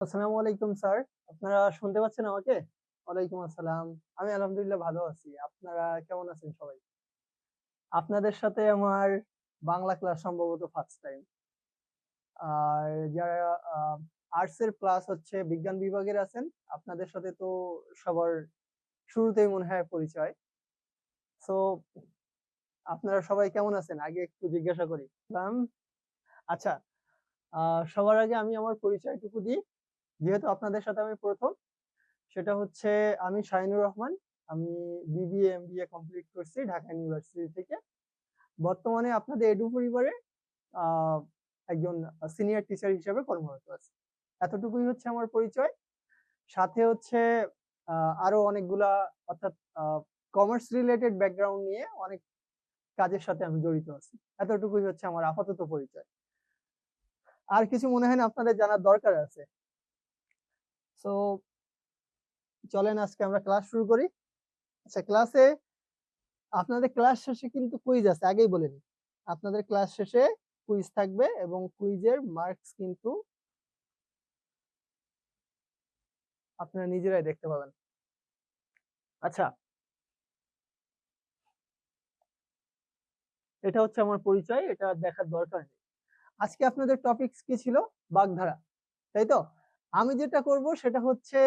আসসালামু আলাইকুম স্যার। আপনারা শুনতে পাচ্ছেন আমাকে? ওয়ালাইকুম আসসালাম। আমি আলহামদুলিল্লাহ ভালো আছি। আপনারা কেমন আছেন সবাই? আপনাদের সাথে আমার বাংলা ক্লাস সম্ভবত ফার্স্ট টাইম। আর যারা আ আর্টস এর প্লাস হচ্ছে বিজ্ঞান বিভাগের আছেন, আপনাদের সাথে তো সবার শুরুতেই মনে হয় পরিচয়। সো আপনারা সবাই কেমন আছেন? আগে একটু জিজ্ঞাসা করি। সালাম। আচ্ছা, আ সবার আগে আমি আমার পরিচয়টুকু দিই। যেহেতু আপনাদের সাথে আমি ১ম, সেটা হচ্ছে আমি শাহিনুর রহমান। আমি বিবিএ, এমবিএ কমপ্লিট করছি ঢাকা ইউনিভার্সিটি থেকে। বর্তমানে আপনাদের এডু পরিবারে আ একজন সিনিয়র টিচার হিসেবে কর্মরত আছি। এতটুকুই হচ্ছে আমার পরিচয়। সাথে হচ্ছে আ আরো অনেকগুলা অর্থাৎ আ কমার্স রিলেটেড ব্যাকগ্রাউন্ড নিয়ে অনেক কাজের সাথে আমি জড়িত আছি। এতটুকুই হচ্ছে আমার আপাতত পরিচয়। আর কিছু মনে হয় না আপনাদের জানার দরকার আছে। সো চলেন আজকে আমরা ক্লাস শুরু করি। আচ্ছা, আপনাদের ক্লাস শেষে কিন্তু কুইজ আছে, আগেই বলে নিই। আপনাদের ক্লাস শেষে কুইজ থাকবে এবং কুইজের মার্কস কিন্তু আপনারা নিজেরাই দেখতে পাবেন। আচ্ছা, এটা হচ্ছে আমার পরিচয়, এটা দেখার দরকার নেই। আজকে আপনাদের টপিকস কি ছিল? বাগধারা, তাই তো? আমি যেটা করব সেটা হচ্ছে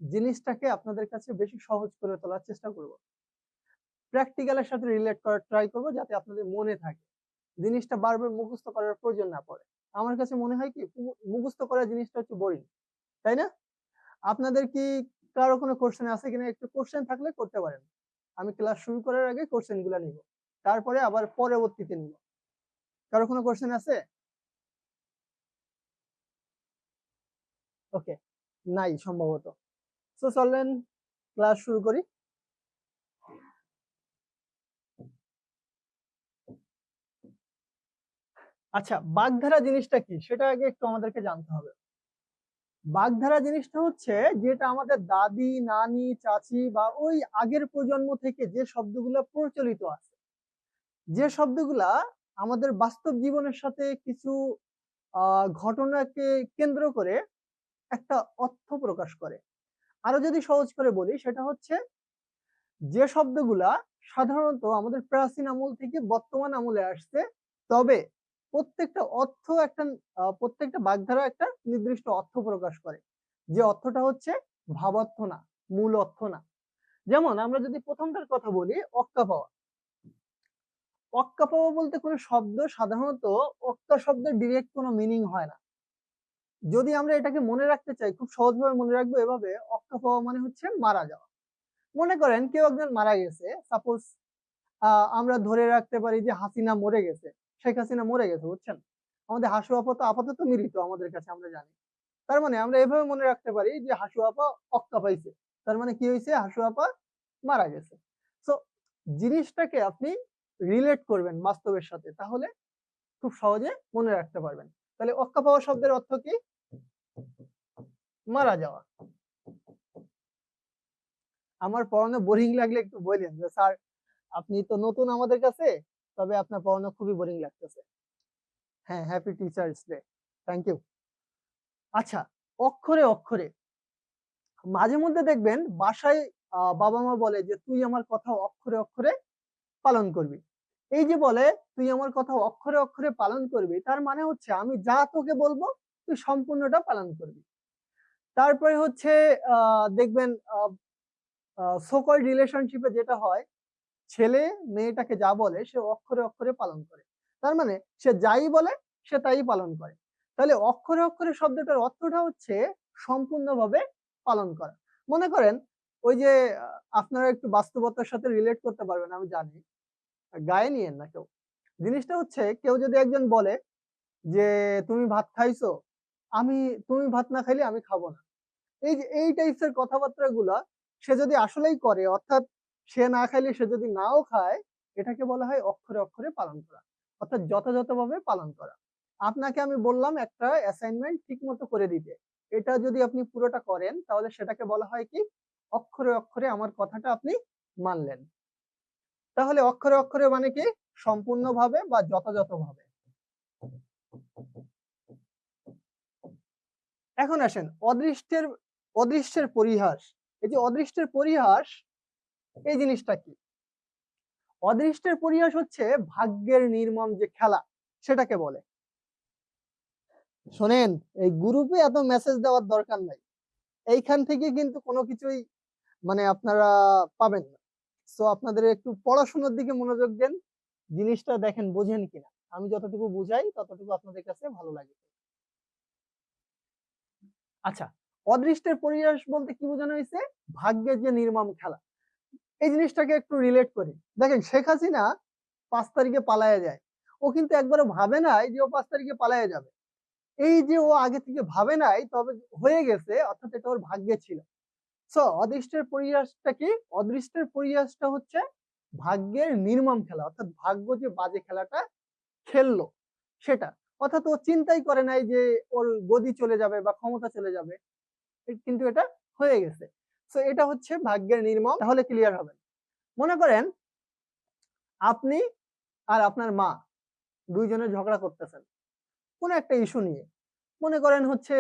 জিনিসটাকে আপনাদের কাছে বেশি সহজ করে তোলার চেষ্টা করব। প্র্যাকটিক্যালের সাথে রিলেট করার ট্রাই করব যাতে আপনাদের মনে থাকে। জিনিসটা বারবার মুখস্থ করার প্রয়োজন না পড়ে। আমার কাছে মনে হয় কি মুখস্থ করা জিনিসটা হচ্ছে বোরিং, তাই না? আপনাদের কি কারো কোনো কোশ্চেন আছে কিনা? একটু কোশ্চেন থাকলে করতে পারেন। আমি ক্লাস শুরু করার আগে কোশ্চেন গুলা নিব। তারপরে আবার পরবর্তীতে নিব। কারো কোনো কোশ্চেন আছে? ওকে, নাই সম্ভবত। সো চলেন ক্লাস শুরু করি। আচ্ছা, বাগধারা জিনিসটা কি সেটা আগে একটু আমাদেরকে জানতে হবে। বাগধারা জিনিসটা হচ্ছে যেটা আমাদের দাদি, নানি, চাচি বা ওই আগের প্রজন্ম থেকে যে শব্দগুলো প্রচলিত আছে, যে শব্দগুলা আমাদের বাস্তব জীবনের সাথে কিছু ঘটনাকে কেন্দ্র করে একটা অর্থ প্রকাশ করে। আরো যদি সহজ করে বলি সেটা হচ্ছে যে শব্দগুলা সাধারণত আমাদের প্রাচীন আমল থেকে বর্তমান আমলে আসছে, তবে প্রত্যেকটা অর্থ একটা প্রত্যেকটা বাগধারা একটা নির্দিষ্ট অর্থ প্রকাশ করে, যে অর্থটা হচ্ছে ভাবার্থ না, মূল অর্থ না। যেমন আমরা যদি প্রথমটার কথা বলি, অক্কা পাওয়া। অক্কা পাওয়া বলতে কোনো শব্দ সাধারণত অক্কা শব্দের ডিরেক্ট কোনো মিনিং হয় না। যদি আমরা এটাকে মনে রাখতে চাই, খুব সহজভাবে মনে রাখবো এভাবে, অক্কা পাওয়া মানে হচ্ছে মারা যাওয়া। মনে করেন কেউ একজন মারা গেছে, সাপোজ আমরা ধরে রাখতে পারি যে হাসিনা মরে গেছে, শেখ হাসিনা মরে গেছে, বুঝছেন? আমাদের হাসু আপা তো আপাতত মৃত আমাদের কাছে, আমরা জানি। তার মানে আমরা এভাবে মনে রাখতে পারি যে হাসু আপা অক্কা পাইছে, তার মানে কি হয়েছে? হাসু আপা মারা গেছে। তো জিনিসটাকে আপনি রিলেট করবেন বাস্তবের সাথে, তাহলে খুব সহজে মনে রাখতে পারবেন। তাহলে অক্কা পাওয়া শব্দের অর্থ কি? মারা যাওয়া। আমার পড়ানো বোরিং লাগলে একটু বললেন যে স্যার আপনি তো নতুন আমাদের কাছে, তবে আপনার পড়ানো খুবই বোরিং লাগতেছে। হ্যাঁ, happy teachers day. Thank you. আচ্ছা, অক্ষরে অক্ষরে মাঝে মধ্যে দেখবেন বাসায় বাবা মা বলে যে তুই আমার কথা অক্ষরে অক্ষরে পালন করবি। এই যে বলে তুই আমার কথা অক্ষরে অক্ষরে পালন করবি, তার মানে হচ্ছে আমি যা তোকে বলবো তুই সম্পূর্ণটা পালন করবি। তারপরে হচ্ছে দেখবেন সো কল্ড রিলেশনশিপে যেটা হয়, ছেলে মেয়েটাকে যা বলে সে অক্ষরে অক্ষরে পালন করে। তার মানে সে যাই বলে সে তাই পালন করে। তাহলে অক্ষরে অক্ষরে শব্দটার অর্থটা হচ্ছে সম্পূর্ণভাবে পালন করা। মনে করেন ওই যে আপনারা একটু বাস্তবতার সাথে রিলেট করতে পারবেন আমি জানি, গায়ে নিয়েন না কেউ। জিনিসটা হচ্ছে কেউ যদি একজন বলে যে তুমি ভাত খাইছো, আমি তুমি ভাত না খাইলে আমি খাবো না। এই যে এই টাইপস এর কথাবার্তা গুলা সে যদি আসলেই করে, অর্থাৎ সে না খাইলে সে যদি নাও খায়, এটাকে বলা হয় অক্ষরে অক্ষরে পালন করা, অর্থাৎ যথাযথভাবে পালন করা। আপনাকে আমি বললাম একটা অ্যাসাইনমেন্ট ঠিক মতো করে দিতে, এটা যদি আপনি পুরোটা করেন তাহলে সেটাকে বলা হয় কি? অক্ষরে অক্ষরে আমার কথাটা আপনি মানলেন। তাহলে অক্ষরে অক্ষরে মানে কি? সম্পূর্ণভাবে বা যথাযথভাবে। এখন আসেন অদৃষ্টের পরিহাস। এই যে অদৃষ্টের পরিহাস, এই জিনিসটা কি? অদৃষ্টের পরিহাস হচ্ছে ভাগ্যের নির্মম যে খেলা, সেটাকে বলে। শোনেন, এই গ্রুপে এত মেসেজ দেওয়ার দরকার নাই, এইখান থেকে কিন্তু কোনো কিছুই মানে আপনারা পাবেন না। সো আপনাদের একটু পড়াশোনার দিকে মনোযোগ দেন, জিনিসটা দেখেন বোঝেন কিনা। আমি যতটুকু বুঝাই ততটুকু আপনাদের কাছে ভালো লাগে। আচ্ছা, অদৃষ্টের পরিহাস বলতে কি বোঝানো হয়েছে? ভাগ্যের যে নির্মম খেলা, এই জিনিসটাকে একটু রিলেট করি। দেখেন, শেখ হাসিনা 5 তারিখে পালায়ে যায়, ও কিন্তু একবারও ভাবে নাই যে ও 5 তারিখে পালায়ে যাবে। এই যে ও আগে থেকে ভাবে নাই, তবে হয়ে গেছে, অর্থাৎ এটা ওর ভাগ্যে ছিল। সো অদৃষ্টের পরিহাসটা কি? অদৃষ্টের পরিহাসটা হচ্ছে ভাগ্যের নির্মম খেলা, অর্থাৎ ভাগ্য যে বাজে খেলাটা খেললো সেটা। অর্থাৎ ও চিন্তাই করে নাই যে ওর গদি চলে যাবে বা ক্ষমতা চলে যাবে, কিন্তু এটা হয়ে গেছে। সো এটা হচ্ছে ভাগ্যের নির্মম। তাহলে ক্লিয়ার হবে। মনে করেন আপনি আর আপনার মা দুইজনে ঝগড়া করতেছেন কোন একটা ইস্যু নিয়ে। মনে করেন হচ্ছে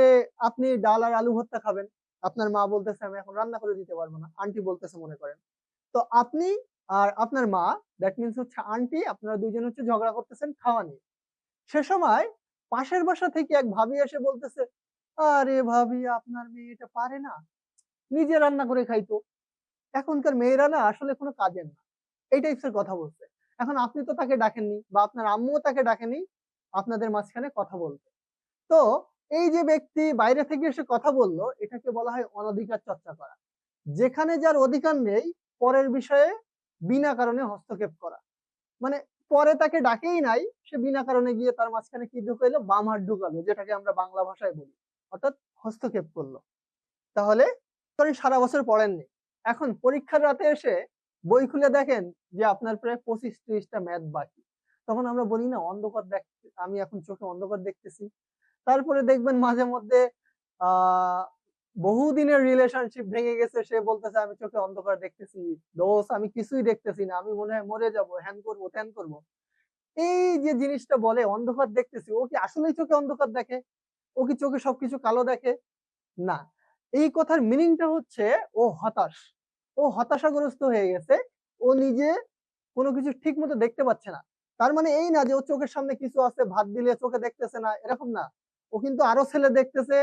আপনি ডাল আর আলু ভর্তা খাবেন, আপনার মা বলতেছে আমি এখন রান্না করে দিতে পারবো না, আন্টি বলতেছে মনে করেন। তো আপনি আর আপনার মা, দ্যাট মিনস হচ্ছে আন্টি, আপনারা দুইজন হচ্ছে ঝগড়া করতেছেন খাওয়া নিয়ে। সে সময় পাশের বাসা থেকে এক ভাবি এসে বলতেছে, আরে ভাবি, আপনার মেয়ে এটা পারে না, নিজে রান্না করে খাইতো, এখনকার মেয়েরা না আসলে কোনো কাজের না, এই টাইপসের কথা বলছে। এখন আপনি তো তাকে ডাকেননি বা আপনার আম্মুও তাকে ডাকেনি আপনাদের মাঝখানে কথা বলতে। তো এই যে ব্যক্তি বাইরে থেকে এসে কথা বললো, এটাকে বলা হয় অনধিকার চর্চা করা। যেখানে যার অধিকার নেই, পরের বিষয়ে বিনা কারণে হস্তক্ষেপ করা। মানে পরে তাকে ডাকেই নাই, সে বিনা কারণে গিয়ে তার মাঝখানে কি ঢুকাইলো? বাম হাত ঢুকালো, যেটাকে আমরা বাংলা ভাষায় বলি, অর্থাৎ হস্তক্ষেপ করলো। তাহলে ধরেন সারা বছর পড়েননি, এখন পরীক্ষার রাতে এসে বই খুলে দেখেন যে আপনার প্রায় 25-30টা ম্যাথ বাকি। তখন আমরা বলি না, অন্ধকার দেখ, আমি এখন চোখে অন্ধকার দেখতেছি। তারপরে দেখবেন মাঝে মধ্যে আহ বহুদিনের রিলেশনশিপ ভেঙে গেছে, সে বলতেছে আমি চোখে অন্ধকার দেখতেছি, দোষ আমি কিছুই দেখতেছি না, আমি মনে হয় মরে যাবো, হ্যান করবো ত্যান করবো। এই যে জিনিসটা বলে অন্ধকার দেখতেছি, ও কি আসলেই চোখে অন্ধকার দেখে? ও কি চোখে সবকিছু কালো দেখে? না। এই কথার মিনিংটা হচ্ছে ও হতাশ, ও হতাশাগ্রস্ত হয়ে গেছে, ও নিজে কোনো কিছু ঠিক মতো দেখতে পাচ্ছে না। তার মানে এই না যে ও চোখের সামনে কিছু আছে, ভাত দিলে চোখে দেখতেছে না, এরকম না। ও কিন্তু আরো ছেলে দেখতেছে,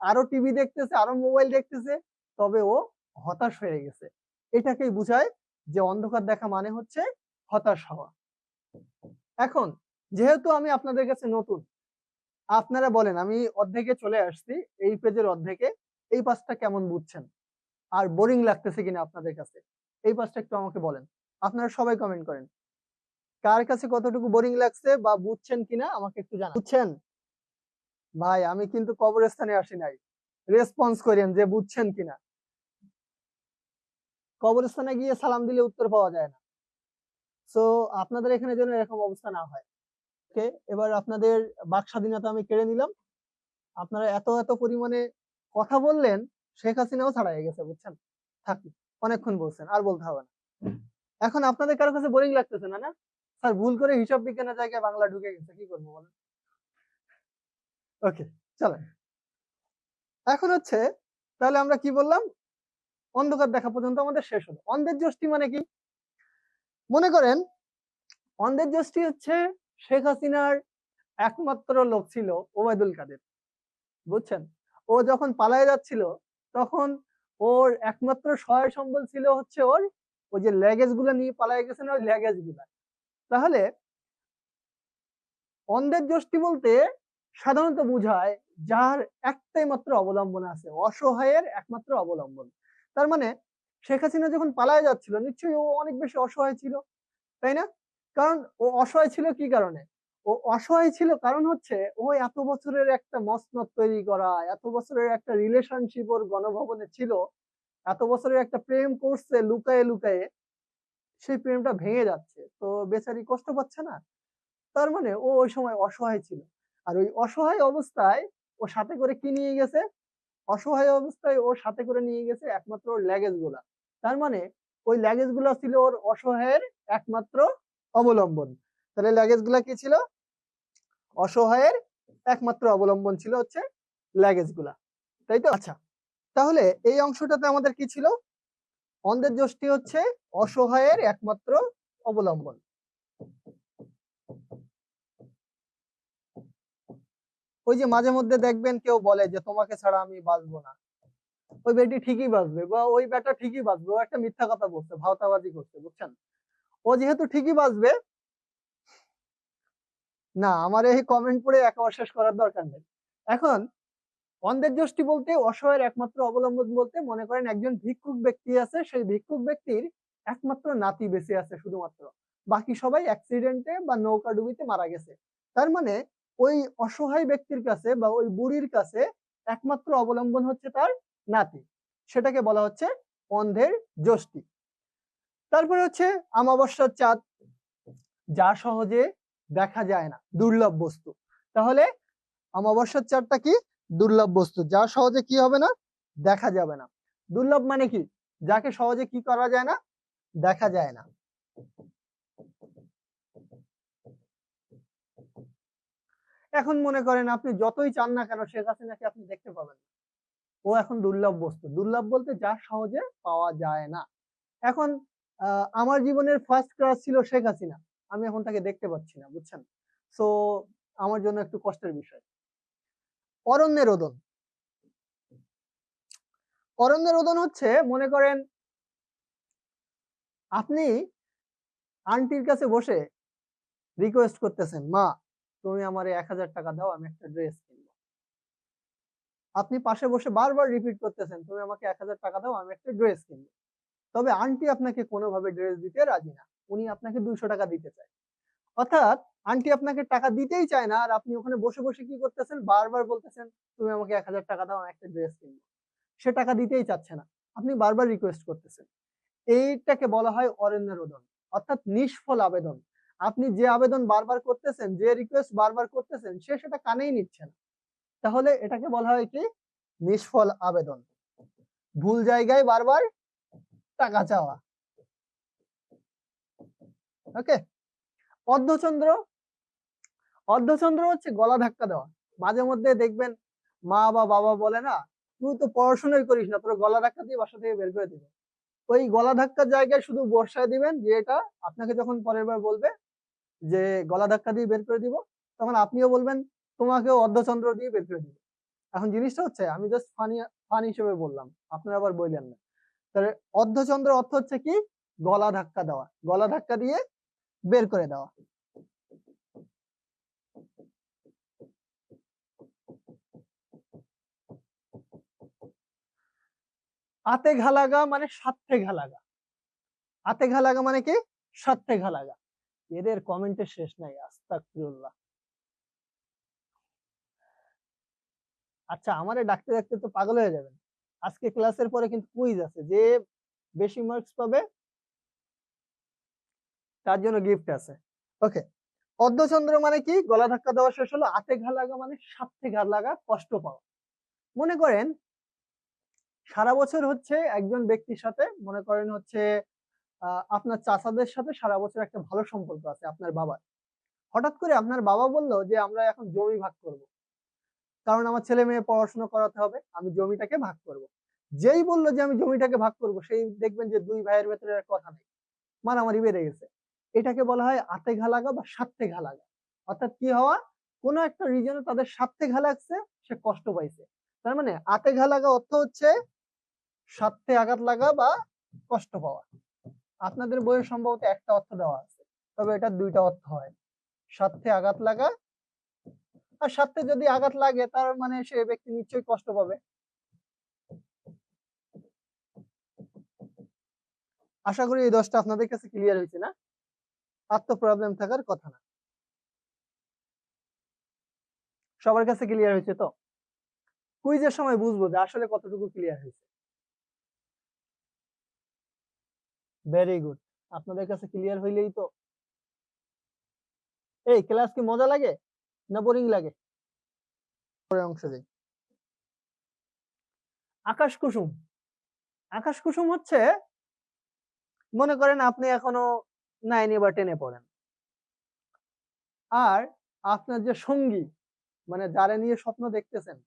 আরো টিভি দেখতেছে, আরো মোবাইল দেখতেছে, তবে ও হতাশ হয়ে গেছে। এটাকেই বুঝায় যে অন্ধকার দেখা মানে হচ্ছে হতাশ হওয়া। এখন যেহেতু আমি আপনাদের কাছে নতুন, আপনারা বলেন, আমি অর্ধেকে চলে আসছি, এই পেজের অর্ধেকে, এই পাঁচটা কেমন বুঝছেন আর বোরিং লাগতেছে কিনা আপনাদের কাছে, এই পাঁচটা একটু আমাকে বলেন। আপনারা সবাই কমেন্ট করেন, কার কাছে কতটুকু বোরিং লাগছে বা বুঝছেন কিনা আমাকে একটু জানান। বুঝছেন? ভাই আমি কিন্তু কবরস্থানে আসি নাই, রেসপন্স করেন যে বুঝছেন কিনা। কবরস্থানে গিয়ে সালাম দিলে উত্তর পাওয়া যায় না। সো আপনাদের এখানে যেন এরকম অবস্থা না হয়। ওকে, এবার আপনাদের বাক স্বাধীনতা আমি কেড়ে নিলাম। আপনারা এত এত পরিমাণে কথা বললেন, শেখ হাসিনাও ছাড়াই গেছে, বুঝছেন? থাকি, অনেকক্ষণ বলছেন, আর বলতে হবে না। এখন আপনাদের কারো কাছে বোরিং লাগতেছে না? না স্যার, ভুল করে হিসাব বিজ্ঞানের জায়গায় বাংলা ঢুকে গেছে, কি করবো বলেন? ওকে, চলেন। এখন হচ্ছে, তাহলে আমরা কি বললাম? অন্ধকার দেখা পর্যন্ত আমাদের শেষ হলো। অন্ধের যষ্টি মানে কি? মনে করেন অন্ধের যষ্টি হচ্ছে শেখ হাসিনার একমাত্র লোক ছিল ওবায়দুল কাদের, বুঝছেন? ও যখন পালায়ে যাচ্ছিল, তখন ওর একমাত্র সহায় সম্বল ছিল হচ্ছে ওর ওই যে ল্যাগেজ গুলা নিয়ে পালায়ে গেছে না, ওই ল্যাগেজ গুলা। তাহলে অন্ধের যষ্টি বলতে সাধারণত বোঝায় যার একটাই মাত্র অবলম্বন আছে, অসহায়ের একমাত্র অবলম্বন। তার মানে শেখ হাসিনা যখন পালায়ে যাচ্ছিল, নিশ্চয়ই ও অনেক বেশি অসহায় ছিল, তাই না? কারণ ও অসহায় ছিল কি কারণে? ও অসহায় ছিল কারণ হচ্ছে ও এত বছরের একটা মসনদ তৈরি করা, এত বছরের একটা রিলেশনশিপ ওর গণভবনে ছিল, এত বছরের একটা প্রেম করছে লুকায়ে লুকায়ে, সেই প্রেমটা ভেঙে যাচ্ছে, তো বেচারি কষ্ট পাচ্ছে না? তার মানে ও ওই সময় অসহায় ছিল। আর ওই অসহায় অবস্থায় ও সাথে করে কি নিয়ে গেছে? অসহায় অবস্থায় ও সাথে করে নিয়ে গেছে একমাত্র ওর ল্যাগেজ গুলা। তার মানে ওই ল্যাগেজ গুলা ছিল ওর অসহায়ের একমাত্র অবলম্বন। তাহলে ল্যাগেজ গুলা কি ছিল? অসহায়ের একমাত্র অবলম্বন ছিল হচ্ছে ল্যাগেজ গুলা। তাই তো? আচ্ছা, তাহলে এই অংশটাতে আমাদের কি ছিল? অন্ধের যষ্টি হচ্ছে অসহায়ের একমাত্র অবলম্বন। ওই যে মাঝে মধ্যে দেখবেন কেউ বলে যে তোমাকে ছাড়া আমি বাঁচবো না, ওই বেটি ঠিকই বাঁচবে বা ওই বেটা ঠিকই বাঁচবে, ও একটা মিথ্যা কথা বলছে, ভাওতাবাজি করছে, বুঝছেন? ও যেহেতু ঠিকই বাঁচবে, না আমার এই কমেন্ট পড়ে একেবারে শেষ করার দরকার নেই। এখন অন্ধের যষ্টি বলতে অসহায়ের একমাত্র অবলম্বন বলতে মনে করেন একজন ভিক্ষুক ব্যক্তি আছে, সেই ভিক্ষুক ব্যক্তির একমাত্র নাতি বেঁচে আছে শুধুমাত্র, বাকি সবাই অ্যাক্সিডেন্টে বা নৌকা ডুবিতে মারা গেছে। তার মানে ওই অসহায় ব্যক্তির কাছে বা ওই বুড়ির কাছে একমাত্র অবলম্বন হচ্ছে তার নাতি, সেটাকে বলা হচ্ছে অন্ধের যষ্টি। তারপরে হচ্ছে অমাবস্যার চাঁদ, যা সহজে দেখা যায় না, দুর্লভ বস্তু। তাহলে অমাবস্যার চাঁদটা কি? দুর্লভ বস্তু, যা সহজে কি হবে না, দেখা যাবে না। দুর্লভ মানে কি? যাকে সহজে কি করা যায় না, দেখা যায় না। এখন মনে করেন আপনি যতই চান না কেন শেখ হাসিনাকে আপনি দেখতে পাবেন না, ও এখন দুর্লভ বস্তু। দুর্লভ বলতে যা সহজে পাওয়া যায় না। এখন আমার জীবনের ফার্স্ট ক্রাশ ছিল শেখ হাসিনা, আমি এখন তাকে দেখতে পাচ্ছি না, বুঝছেন? সো আমার জন্য একটু কষ্টের বিষয়। অরণ্যের রোদন। অরণ্যের রোদন হচ্ছে মনে করেন আপনি আন্টির কাছে বসে রিকোয়েস্ট করতেছেন, মা তুমি আমার 1000 টাকা দাও, আমি একটা ড্রেস কিনবো। আপনি পাশে বসে বারবার রিপিট করতেছেন, তুমি আমাকে 1000 টাকা দাও, আমি একটা ড্রেস কিনবো। তবে আন্টি আপনাকে কোনোভাবে ড্রেস দিতে রাজি না, উনি আপনাকে 200 টাকা দিতে চায়। অর্থাৎ আন্টি আপনাকে টাকা দিতেই চায় না, আর আপনি ওখানে বসে বসে কি করতেছেন, বারবার বলতেছেন তুমি আমাকে 1000 টাকা দাও, আমি একটা ড্রেস কিনবো। সে টাকা দিতেই চাচ্ছে না, আপনি বারবার রিকোয়েস্ট করতেছেন। এইটাকে বলা হয় অরণ্যের রোদন, অর্থাৎ নিষ্ফল আবেদন। আপনি যে আবেদন বারবার করতেছেন, যে রিকোয়েস্ট বারবার করতেছেন, সে সেটা কানেই নিচ্ছে না। তাহলে এটাকে বলা হয় কি? নিষ্ফল আবেদন। ভুল জায়গায় বারবার টাকা চাওয়া। ওকে। অর্ধচন্দ্র। অর্ধচন্দ্র হচ্ছে গলা ধাক্কা দেওয়া। মাঝে মধ্যে দেখবেন মা বা বাবা বলে না, তুই তো পড়াশোনাই করিস না, তোর গলা ধাক্কা দিয়ে বাসা থেকে বের করে দিবে। ওই গলা ধাক্কার জায়গায় শুধু বর্ষায় দিবেন, যে এটা আপনাকে যখন পরের বার বলবে যে গলা ধাক্কা দিয়ে বের করে দিব, তখন আপনিও বলবেন তোমাকেও অর্ধচন্দ্র দিয়ে বের করে দিব। এখন জিনিসটা হচ্ছে আমি জাস্ট ফানি ফান হিসেবে বললাম, আপনারা আবার বললেন না। তাহলে অর্ধচন্দ্র অর্থ হচ্ছে কি? গলা ধাক্কা দেওয়া, গলা ধাক্কা দিয়ে বের করে দেওয়া। আতে ঘা লাগা মানে স্বার্থে ঘা লাগা। আতে ঘা লাগা মানে কি? স্বার্থে ঘা লাগা। এদের কমেন্টের শেষ নাই, আস্তাগফিরুল্লাহ। আচ্ছা, আমারে ডাকতে ডাকতে তো পাগল হয়ে যাবেন। আজকে ক্লাসের পরে কিন্তু কুইজ আছে, যে বেশি মার্কস পাবে তার জন্য গিফট আছে। ওকে। অর্ধচন্দ্র মানে কি? গলা ধাক্কা দেওয়া শেষ হলো। আতে ঘা লাগা মানে স্বার্থে ঘা লাগা, কষ্ট পাওয়া। মনে করেন সারা বছর হচ্ছে একজন ব্যক্তির সাথে, মনে করেন হচ্ছে আপনার চাচাদের সাথে সারা বছর একটা ভালো সম্পর্ক আছে আপনার বাবার। হঠাৎ করে আপনার বাবা বললো যে আমরা এখন জমি ভাগ করব, কারণ আমার ছেলে মেয়ে পড়াশোনা করাতে হবে, আমি জমিটাকে ভাগ করব। যেই বললো যে আমি জমিটাকে ভাগ করব, সেই দেখবেন যে দুই ভাইয়ের ভেতরে আর কথা নেই, মারামারি বেড়ে গেছে। এটাকে বলা হয় আতে ঘা লাগা বা স্বার্থে ঘা লাগা। অর্থাৎ কি হওয়া? কোনো একটা রিজনে তাদের স্বার্থে ঘা লাগছে, সে কষ্ট পাইছে। তার মানে আতে ঘা লাগা অর্থ হচ্ছে স্বার্থে আঘাত লাগা বা কষ্ট পাওয়া। আপনাদের বইয়ে সম্ভবত একটা অর্থ দেওয়া আছে, তবে এটা দুইটা অর্থ হয়, স্বার্থে আঘাত লাগা, আর স্বার্থে যদি আঘাত লাগে তার মানে সে ব্যক্তি নিশ্চয়ই কষ্ট পাবে। আশা করি এই 10টা আপনাদের কাছে ক্লিয়ার হয়েছে না? আর তো প্রবলেম থাকার কথা না। সবার কাছে ক্লিয়ার হয়েছে তো? কুইজের সময় বুঝবো যে আসলে কতটুকু ক্লিয়ার হয়েছে। Very good. আপনাদের কাছে ক্লিয়ার হইলেই তো। এই ক্লাস কি মজা লাগে না বোরিং লাগে? পরের অংশ যাই। আকাশ কুসুম। আকাশ কুসুম হচ্ছে মনে করেন আপনি এখনো 9 বা 10 পড়েন, আর আপনার যে সঙ্গী, মানে যারা নিয়ে স্বপ্ন দেখতেছেন,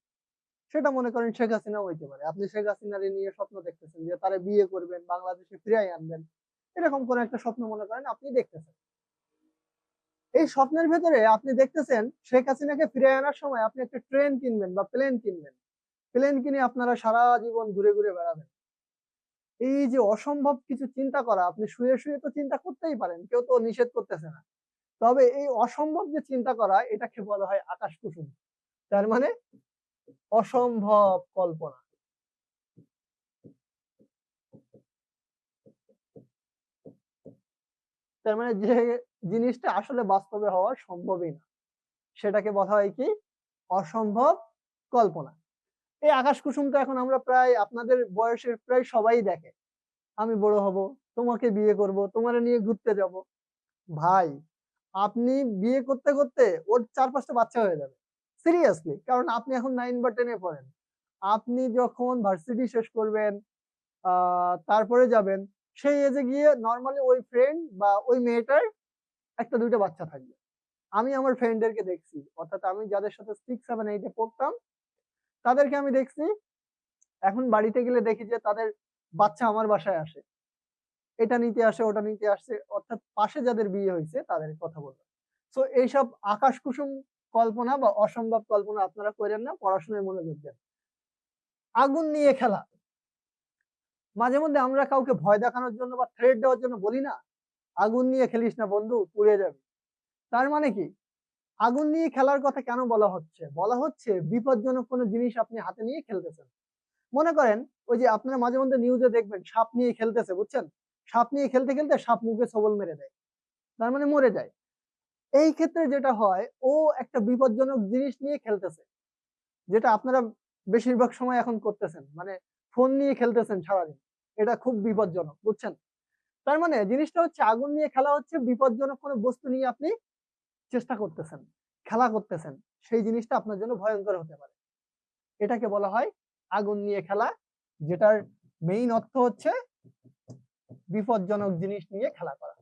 সেটা মনে করেন শেখ হাসিনাও হইতে পারে। আপনি শেখ হাসিনারে নিয়ে স্বপ্ন দেখতেছেন যে তারে বিয়ে করবেন, বাংলাদেশে ফিরাই আনবেন। এরকম কোন একটা স্বপ্ন মনে করেন আপনি দেখতেছেন। এই স্বপ্নের ভেতরে আপনি দেখতেছেন শেখ হাসিনাকে ফিরে আনার সময় আপনি একটা ট্রেন কিনবেন বা প্লেন কিনবেন। প্লেন কিনে আপনারা সারা জীবন ঘুরে ঘুরে বেড়াবেন। এই যে অসম্ভব কিছু চিন্তা করা, আপনি শুয়ে শুয়ে তো চিন্তা করতেই পারেন, কেউ তো নিষেধ করতেছে না। তবে এই অসম্ভব যে চিন্তা করা, এটাকে বলা হয় আকাশ কুসুম। তার মানে অসম্ভব কল্পনা। তার মানে যে জিনিসটা আসলে বাস্তবে হওয়া সম্ভবই না, সেটাকে বলা হয় কি? অসম্ভব কল্পনা। এই আকাশ কুসুমটা এখন আমরা প্রায় আপনাদের বয়সের প্রায় সবাই দেখে। আমি বড় হব, তোমাকে বিয়ে করব, তোমারে নিয়ে ঘুরতে যাব। ভাই, আপনি বিয়ে করতে করতে ওর 4-5টা বাচ্চা হয়ে যাবে, সিরিয়াসলি। কারণ আপনি এখন 9 বা 10 এ পড়েন। আপনি যখন ভার্সিটি শেষ করবেন, তারপরে যাবেন, সেই এজে গিয়ে নরমালি ওই ফ্রেন্ড বা ওই মেয়েটার 1-2টা বাচ্চা থাকবে। আমি আমার ফ্রেন্ডদেরকে দেখছি, অর্থাৎ আমি যাদের সাথে 6, 7, 8 এ পড়তাম, তাদেরকে আমি দেখছি। এখন বাড়িতে গেলে দেখি যে তাদের বাচ্চা আমার বাসায় আসে, এটা নিতে আসে, ওটা নিতে আসছে, অর্থাৎ পাশে যাদের বিয়ে হয়েছে তাদের কথা বললাম। সো এইসব আকাশ কুসুম কল্পনা বা অসম্ভব কল্পনা আপনারা করেন না, পড়াশোনায় মনোযোগ দেন। আগুন নিয়ে খেলা, মাঝে মধ্যে আমরা কাউকে ভয় দেখানোর জন্য বা থ্রেট দেওয়ার জন্য বলি না, আগুন নিয়ে খেলিস না বন্ধু, পুড়ে যাবে। তার মানে কি? আগুন নিয়ে খেলার কথা কেন বলা হচ্ছে? বলা হচ্ছে বিপজ্জনক কোনো জিনিস আপনি হাতে নিয়ে খেলতেছেন। মনে করেন ওই যে আপনারা মাঝে মধ্যে নিউজে দেখবেন সাপ নিয়ে খেলতেছে, বুঝছেন? সাপ নিয়ে খেলতে খেলতে সাপ মুখে সবল মেরে দেয়, তার মানে মরে যায়। এই ক্ষেত্রে যেটা হয়, ও একটা বিপজ্জনক জিনিস নিয়ে খেলতেছে, যেটা আপনারা বেশিরভাগ সময় এখন করতেছেন, মানে ফোন নিয়ে খেলতেছেন সারাদিন। এটা খুব বিপজ্জনক, বুঝছেন? তার মানে জিনিসটা হচ্ছে আগুন নিয়ে খেলা হচ্ছে বিপজ্জনক কোনো বস্তু নিয়ে আপনি চেষ্টা করতেছেন, খেলা করতেছেন, সেই জিনিসটা আপনার জন্য ভয়ঙ্কর হতে পারে। এটাকে বলা হয় আগুন নিয়ে খেলা, যেটার মেইন অর্থ হচ্ছে বিপজ্জনক জিনিস নিয়ে খেলা করা।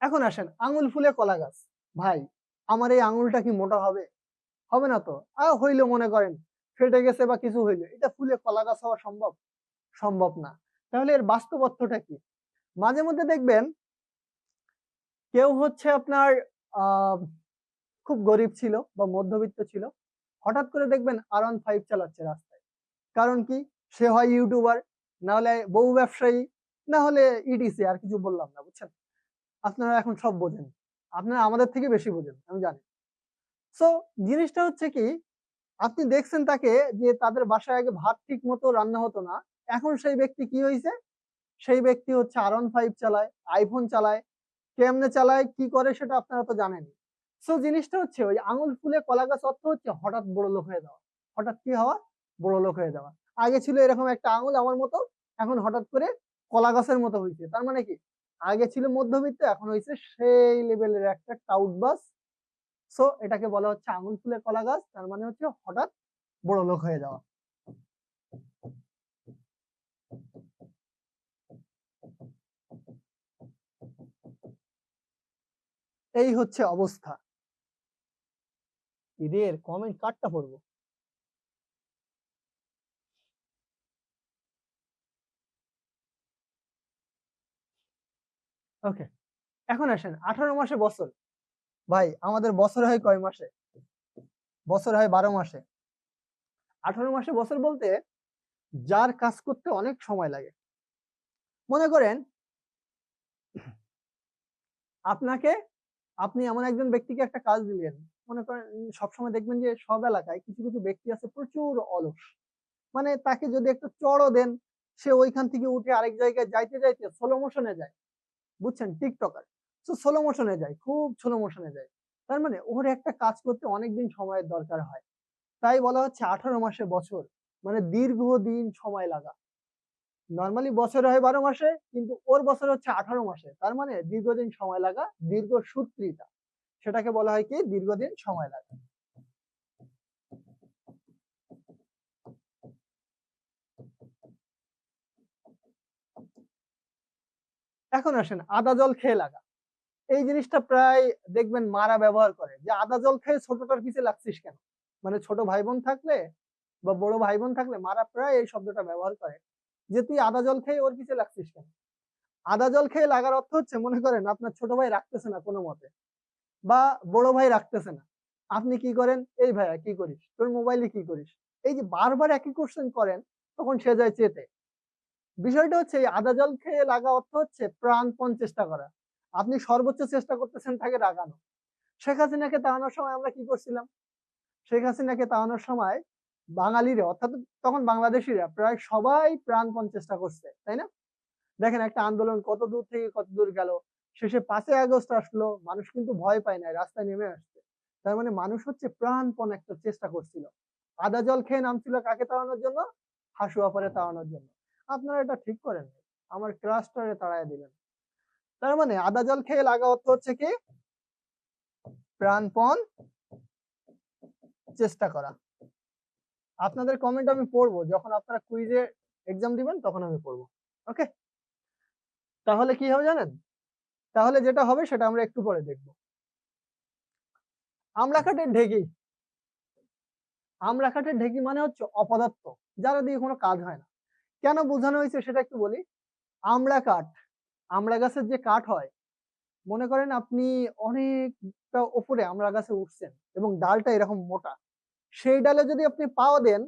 এখন আসেন আঙুল ফুলে কলা গাছ। ভাই, আমার এই আঙুলটা কি মোটা হবে? হবে না তো। হইলো মনে করেন ফেটে গেছে বা কিছু হইলো, এটা ফুলে কলা গাছ হওয়া সম্ভব? সম্ভব না। তাহলে এর বাস্তব অর্থটা কি? মাঝে মধ্যে দেখবেন কেউ হচ্ছে আপনার আহ খুব গরিব ছিল বা মধ্যবিত্ত ছিল, হঠাৎ করে দেখবেন R15 চালাচ্ছে রাস্তায়। কারণ কি? সে হয় ইউটিউবার, না হলে বউ ব্যবসায়ী, না হলে ইডিসি, আর কিছু বললাম না, বুঝছেন? আপনারা এখন সব বোঝেন, আপনারা আমাদের থেকে বেশি বোঝেন, আমি জানি। সো জিনিসটা হচ্ছে কি, আপনি দেখছেন তাকে যে তাদের বাসায় আগে ভাত ঠিক মতো রান্না হতো না, এখন সেই ব্যক্তি কি হয়েছে? সেই ব্যক্তি হচ্ছে R15 চালায়, আইফোন চালায়। কেমনে চালায়, কি করে, সেটা আপনারা তো জানেনই। সো জিনিসটা হচ্ছে ওই আঙুল ফুলে কলা গাছ অর্থ হচ্ছে হঠাৎ বড় লোক হয়ে যাওয়া। হঠাৎ কি হওয়া? বড় লোক হয়ে যাওয়া। আগে ছিল এরকম একটা আঙুল আমার মতো, এখন হঠাৎ করে কলা গাছের মতো হয়েছে। তার মানে কি? আগে ছিল মধ্যবিত্ত, এখন হয়েছে সেই লেভেলের একটা টাউটবাজ। সো এটাকে বলা হচ্ছে আঙুল ফুলে কলা গাছ, তার মানে হচ্ছে হঠাৎ বড় লোক হয়ে যাওয়া। এই হচ্ছে অবস্থা। এদের কমেন্ট কাটটা পড়বো। ওকে, এখন আসেন 18 মাসে বছর। ভাই, আমাদের বছর হয় কয় মাসে? বছর হয় 12 মাসে। 18 মাসে বছর বলতে যার কাজ করতে অনেক সময় লাগে। মনে করেন আপনাকে, আপনি এমন একজন ব্যক্তিকে একটা কাজ দিলেন। মনে করেন সবসময় দেখবেন যে সব এলাকায় কিছু কিছু ব্যক্তি আছে প্রচুর অলস। মানে তাকে যদি একটা চড়ও দেন, সে ওইখান থেকে উঠে আরেক জায়গায় যাইতে যাইতে স্লো মোশনে যায়, বুঝছেন? টিকটকার। তো স্লো মোশনে যায়, খুব স্লো মোশনে যায়। তার মানে ওর একটা কাজ করতে অনেকদিন সময়ের দরকার হয়। তাই বলা হচ্ছে 18 মাসে বছর, মানে দীর্ঘদিন সময় লাগা। নর্মালি বছরে হয় 12 মাসে, কিন্তু ওর বছর হচ্ছে 18 মাসে, তার মানে দীর্ঘদিন সময় লাগা, দীর্ঘ সূত্রিতা, সেটাকে বলা হয় কি? দীর্ঘদিন সময় লাগা। এখন আসেন আদা জল খেয়ে লাগা। এই জিনিসটা প্রায় দেখবেন মারা ব্যবহার করে, যে আদা জল খেয়ে ছোটটার পিছে লাগছিস কেন। মানে ছোট ভাই বোন থাকলে বা বড় ভাই বোন থাকলে মারা প্রায় এই শব্দটা ব্যবহার করে, যে তুই আদা জল খেয়ে ওর পিছে লাগছিস কেন। আদা জল খেয়ে লাগার অর্থ হচ্ছে, মনে করেন আপনার ছোট ভাই রাখতেছে না কোনো মতে, বা বড় ভাই রাখতেছে না, আপনি কি করেন, এই ভাইয়া কি করিস, তোর মোবাইলে কি করিস, এই যে বারবার একই কোশ্চেন করেন, তখন সে যায় চেতে। বিষয়টা হচ্ছে এই আদা জল খেয়ে লাগা অর্থ হচ্ছে প্রাণপণ চেষ্টা করা। আপনি সর্বোচ্চ চেষ্টা করতেছেন তাকে রাগানো। শেখ হাসিনাকে তাড়ানোর সময় আমরা কি করছিলাম? শেখ হাসিনাকে তাড়ানোর সময় বাঙালিরা, অর্থাৎ তখন বাংলাদেশিরা প্রায় সবাই প্রাণপণ চেষ্টা করছে, তাই না? দেখেন একটা আন্দোলন কত দূর থেকে কত দূর গেল, শেষে 5ই আগস্ট আসলো, মানুষ কিন্তু ভয় পায় না, রাস্তায় নেমে আসছে। তার মানে মানুষ হচ্ছে প্রাণপণ একটা চেষ্টা করছিল। আদা জল খেয়ে নামছিল কাকে তাড়ানোর জন্য? হাসু আপারে তাড়ানোর জন্য। আপনারা এটা ঠিক করেন, আমার ক্রাশটারে তাড়ায় দিলেন। তার মানে আদা জল খেয়ে লাগা অর্থ হচ্ছে কি? প্রাণপণ চেষ্টা করা। আপনাদের কমেন্ট আমি পড়বো যখন আপনারা কুইজে এক্সাম দিবেন, তখন আমি পড়বো। ওকে, তাহলে কি হবে জানেন? তাহলে যেটা হবে সেটা আমরা একটু পরে দেখবো। আমড়াকাঠের ঢেকি। আমড়াকাঠের ঢেকি মানে হচ্ছে অপদার্থ, যারা দিয়ে কোনো কাজ হয় না। কেন বোঝানো হয়েছে সেটা একটু বলি। আমড়া কাঠ, আমড়া গাছের যে কাঠ হয়, মনে করেন আপনি অনেকটা উপরে আমড়া গাছে উঠছেন এবং ডালটা এরকম মোটা, সেই ডালে যদি আপনি পাও দেন,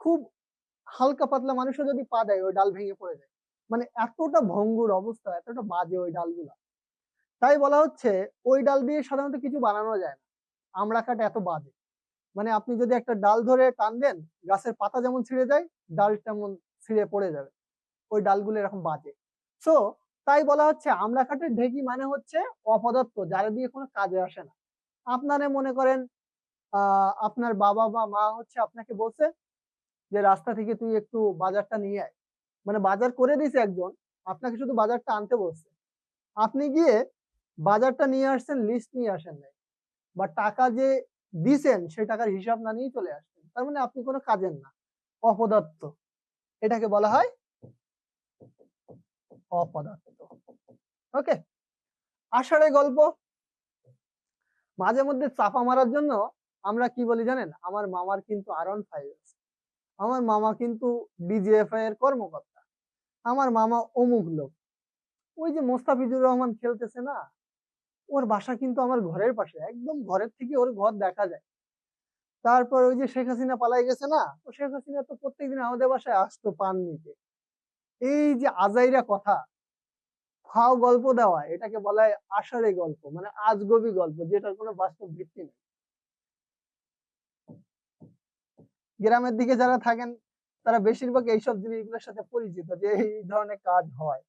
খুব হালকা পাতলা মানুষও যদি পা দেয়, ওই ডাল ভেঙে পড়ে যায়। মানে এতটা ভঙ্গুর অবস্থা, এতটা বাজে ওই ডালগুলা। তাই বলা হচ্ছে ওই ডাল দিয়ে সাধারণত কিছু বানানো যায় না। আমড়া কাঠ এত বাজে। মানে আপনি যদি একটা ডাল ধরে টান দেন, গাছের পাতা যেমন ছিঁড়ে যায়, ডাল তেমন ছিঁড়ে পড়ে যাবে। ওই ডালগুলো এরকম বাজে। সো তাই বলা হচ্ছে আমড়া কাঠের ঢেকি মানে হচ্ছে অপদার্থ, যারা দিয়ে কোনো কাজে আসে না। আপনারে মনে করেন আপনার বাবা বা মা হচ্ছে আপনাকে বলছে যে রাস্তা থেকে তুই একটু বাজারটা নিয়ে আয়, মানে বাজার করে দিছে একজন, আপনাকে শুধু বাজারটা আনতে বলছে। আপনি গিয়ে বাজারটা নিয়ে আসছেন, লিস্ট নিয়ে আসেন নাই, বা টাকা যে দিছেন সেই টাকার হিসাব না নিয়ে চলে আসছেন, তার মানে আপনি কোনো কাজের না, অপদার্থ। এটাকে বলা হয় অপদার্থ। ওকে, আষাঢ়ে গল্প। মাঝে মধ্যে চাপা মারার জন্য আমরা কি বলি জানেন? আমার মামার কিন্তু R15 আছে, আমার মামা কিন্তু ডিজিএফআই এর কর্মকর্তা, আমার মামা অমুক লোক। ওই যে মোস্তাফিজুর রহমান খেলতেছে না, ওর বাসা কিন্তু আমার ঘরের পাশে, একদম ঘরের থেকে ওর ঘর দেখা যায়। তারপর ওই যে শেখ হাসিনা পালাই গেছে না, তো শেখ হাসিনা তো প্রত্যেকদিন আমাদের বাসায় আসতো পান নিতে। এই যে আজাইরা কথা, ফাও গল্প দেওয়া, এটাকে বলা হয় আষাঢ়ে গল্প, মানে আজগবি গল্প, যেটার কোনো বাস্তব ভিত্তি নেই। গ্রামের দিকে যারা থাকেন, তারা বেশিরভাগ এইসব জিনিসগুলোর সাথে পরিচিত, যে এই ধরনের কাজ হয়,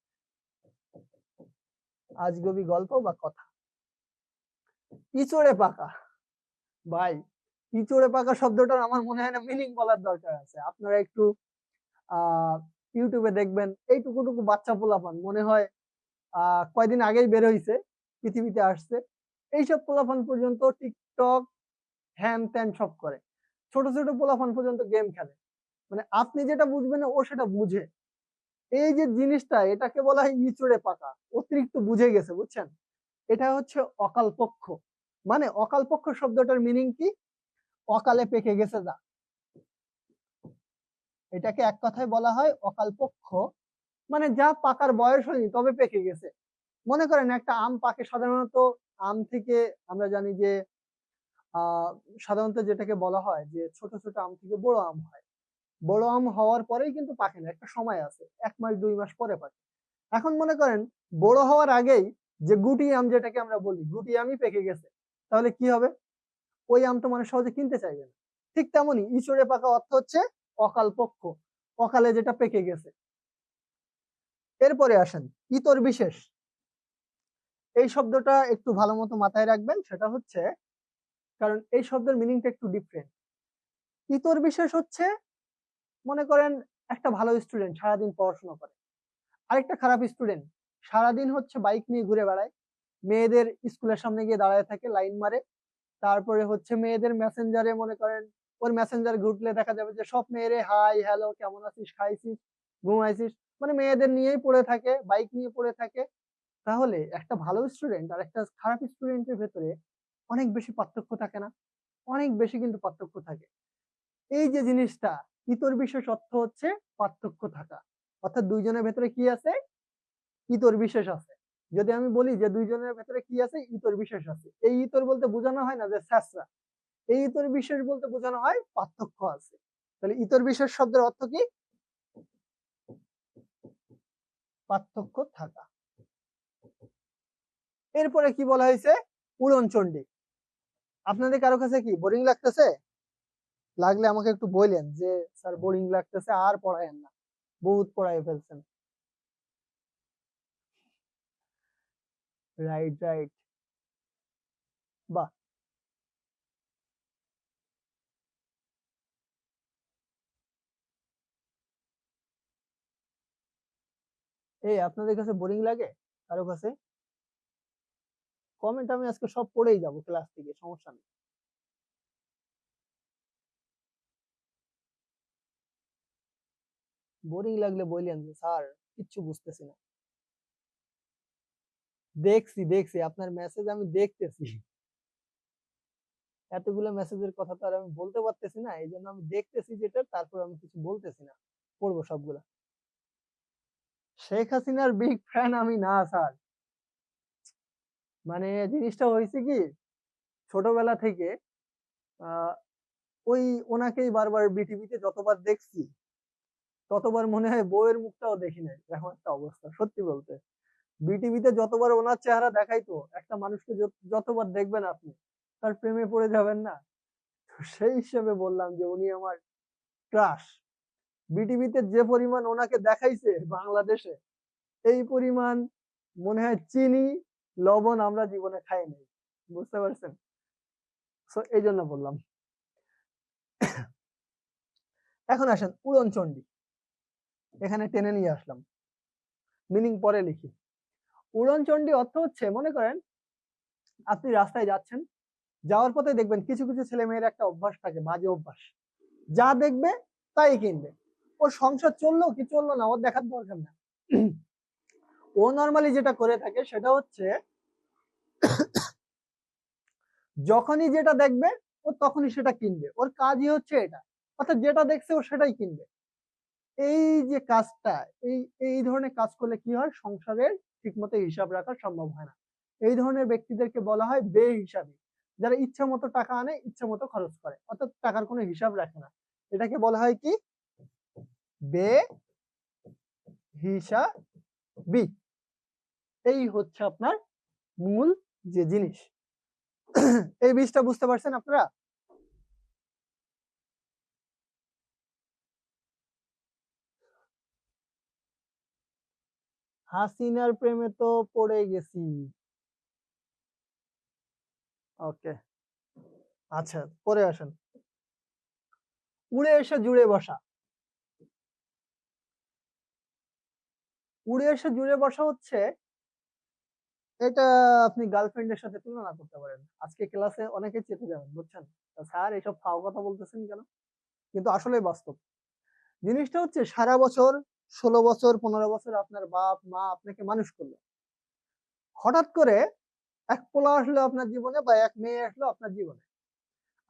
আজগবি গল্প বা কথা। ইচড়ে পাকা। ভাই, ইচড়ে পাকা শব্দটার আমার মনে হয় না মিনিং বলার দরকার আছে। আপনারা একটু ইউটিউবে দেখবেন, এইটুকুটুকু বাচ্চা পোলাপান, মনে হয় কয়দিন আগেই বের হইছে, পৃথিবীতে আসছে, এইসব পোলাপান পর্যন্ত টিকটক হ্যান ত্যান সব করে। ছোট ছোট পোলাপান পর্যন্ত গেম খেলে। মানে আপনি যেটা বুঝবেন না, ও সেটা বুঝে। এই যে জিনিসটা, এটাকে বলা হয় ইচড়ে পাকা, অতিরিক্ত বুঝে গেছে, বুঝছেন? এটা হচ্ছে অকাল পক্ষ। মানে অকাল পক্ষ শব্দটার মিনিং কি? অকালে পেকে গেছে যা। এটাকে এক কথায় বলা হয় অকাল পক্ষ, মানে যা পাকার বয়স হয়নি তবে পেকে গেছে। মনে করেন একটা আম পাকে সাধারণত, আম থেকে আমরা জানি যে সাধারণত যেটাকে বলা হয় যে ছোট ছোট আম থেকে বড় আম হয়। বড় আম হওয়ার পরেই কিন্তু পাকে না, একটা সময় আছে, 1 মাস 2 মাস পরে পাকে। এখন মনে করেন বড় হওয়ার আগেই যে গুটি আম, যেটাকে আমরা বলি গুটি আমই পেকে গেছে, তাহলে কি হবে? ওই আম তো মানুষ সহজে কিনতে চাইবে না। ঠিক তেমনি ইচড়ে পাকা অর্থ হচ্ছে অকাল পক্ষ, অকালে যেটা পেকে গেছে। এরপরে আসেন ইতর বিশেষ। এই শব্দটা একটু ভালো মতো মাথায় রাখবেন, সেটা হচ্ছে, কারণ এই শব্দের মিনিংটা একটু ডিফারেন্ট। ইতর বিশেষ হচ্ছে, মনে করেন একটা ভালো স্টুডেন্ট সারাদিন পড়াশোনা করে, আরেকটা খারাপ স্টুডেন্ট সারাদিন হচ্ছে বাইক নিয়ে ঘুরে বেড়ায়, মেয়েদের স্কুলের সামনে গিয়ে দাঁড়ায় থাকে, লাইন মারে। তারপরে হচ্ছে মেয়েদের মেসেঞ্জারে, মনে করেন ওর মেসেঞ্জার ঘুরলে দেখা যাবে যে সব মেয়েরে হাই হ্যালো, কেমন আছিস, খাইছিস, ঘুমাইছিস, মানে মেয়েদের নিয়েই পড়ে থাকে, বাইক নিয়ে পড়ে থাকে। তাহলে একটা ভালো স্টুডেন্ট আর একটা খারাপ স্টুডেন্টের ভেতরে অনেক বেশি পার্থক্য থাকে না? অনেক বেশি কিন্তু পার্থক্য থাকে। এই যে জিনিসটা ইতর বিশেষ অর্থ হচ্ছে পার্থক্য থাকা। অর্থাৎ দুইজনের ভেতরে কি আছে? ইতর বিশেষ আছে। যদি আমি বলি যে দুইজনের ভেতরে কি আছে? ইতর বিশেষ আছে। এই ইতর বলতে বোঝানো হয় না যে স্যাঁচরা। এই ইতর বিশেষ বলতে বোঝানো হয় পার্থক্য আছে। তাহলে ইতর বিশেষ শব্দের অর্থ কি? পার্থক্য থাকা। এরপরে কি বলা হয়েছে? উড়নচণ্ডী। আপনাদের কারো কাছে কি বোরিং লাগতেছে? লাগলে আমাকে একটু বললেন যে স্যার বোরিং লাগতেছে, আর পড়ায়েন না, বহুত পড়ায় ফেলছেন। রাইট রাইট, বাহ। এই আপনাদের কাছে বোরিং লাগে কারো কাছে? কমেন্ট আমি আজকে সব পড়েই যাব ক্লাস থেকে, সমস্যা নেই। বোরিং লাগলে বললেন যে স্যার কিচ্ছু বুঝতেছি না। দেখছি দেখছি আপনার মেসেজ আমি দেখতেছি, এতগুলো মেসেজের কথা তো আর আমি বলতে পারতেছি না, এই জন্য আমি দেখতেছি যেটা, তারপর আমি কিছু বলতেছি না, পড়বো সবগুলা। শেখ হাসিনার বিগ ফ্যান আমি না স্যার। মানে জিনিসটা হয়েছে কি, ছোটবেলা থেকে আহ ওই ওনাকেই বারবার বিটিভিতে যতবার দেখছি ততবার মনে হয় বউয়ের মুখটাও দেখি নাই, এরকম একটা অবস্থা সত্যি বলতে। বিটিভিতে যতবার ওনার চেহারা দেখাইতো, একটা মানুষকে যতবার দেখবেন আপনি তার প্রেমে পড়ে যাবেন না? তো সেই হিসেবে বললাম যে উনি আমার ক্রাশ। বিটিভিতে যে পরিমাণ ওনাকে দেখাইছে বাংলাদেশে, এই পরিমাণ মনে হয় চিনি লবণ আমরা জীবনে খাই নাই, বুঝতে পারছেন? তো এই জন্য বললাম। এখন আসেন উড়নচণ্ডী, এখানে টেনে নিয়ে আসলাম, মিনিং পরে লিখি। উড়নচণ্ডী অর্থ হচ্ছে, মনে করেন আপনি রাস্তায় যাচ্ছেন, যাওয়ার পথে দেখবেন কিছু কিছু ছেলে মেয়ের একটা অভ্যাস থাকে, বাজে অভ্যাস, যা দেখবে তাই কিনবে। ওর সংসার চললো কি চললো না ওর দেখার দরকার না। ও নর্মালি যেটা করে থাকে সেটা হচ্ছে, যখনই যেটা দেখবে ও তখনই সেটা কিনবে, ওর কাজই হচ্ছে এটা। অর্থাৎ যেটা দেখছে ও সেটাই কিনবে। এই যে কাজটা, এই এই ধরনের কাজ করলে কি হয়, সংসারের ঠিকমতো হিসাব রাখা সম্ভব হয় না। এই ধরনের ব্যক্তিদেরকে বলা হয় বেহিসাবি, যারা ইচ্ছা মতো টাকা আনে, ইচ্ছা মতো খরচ করে, অর্থাৎ টাকার কোনো হিসাব রাখে না। এটাকে বলা হয় কি? বেহিসাবি। এই হচ্ছে আপনার মূল যে জিনিস। এই বিষয়টা বুঝতে পারছেন আপনারা? হাসিনার প্রেমে তো পড়ে গেছি। ওকে, আচ্ছা পরে আসেন। উড়ে এসে জুড়ে বসা। উড়ে এসে জুড়ে বসা হচ্ছে, এটা আপনি গার্লফ্রেন্ডের সাথে তুলনা করতে পারেন। আজকে ক্লাসে অনেকে চেপে যাবেন, বুঝছেন? স্যার এসব ফাও কথা বলতেছেন কেন? কিন্তু আসলে বাস্তব জিনিসটা হচ্ছে, সারা বছর 16 বছর 15 বছর আপনার বাপ মা আপনাকে মানুষ করলো, হঠাৎ করে এক পোলা আসলো আপনার জীবনে, বা এক মেয়ে আসলো আপনার জীবনে,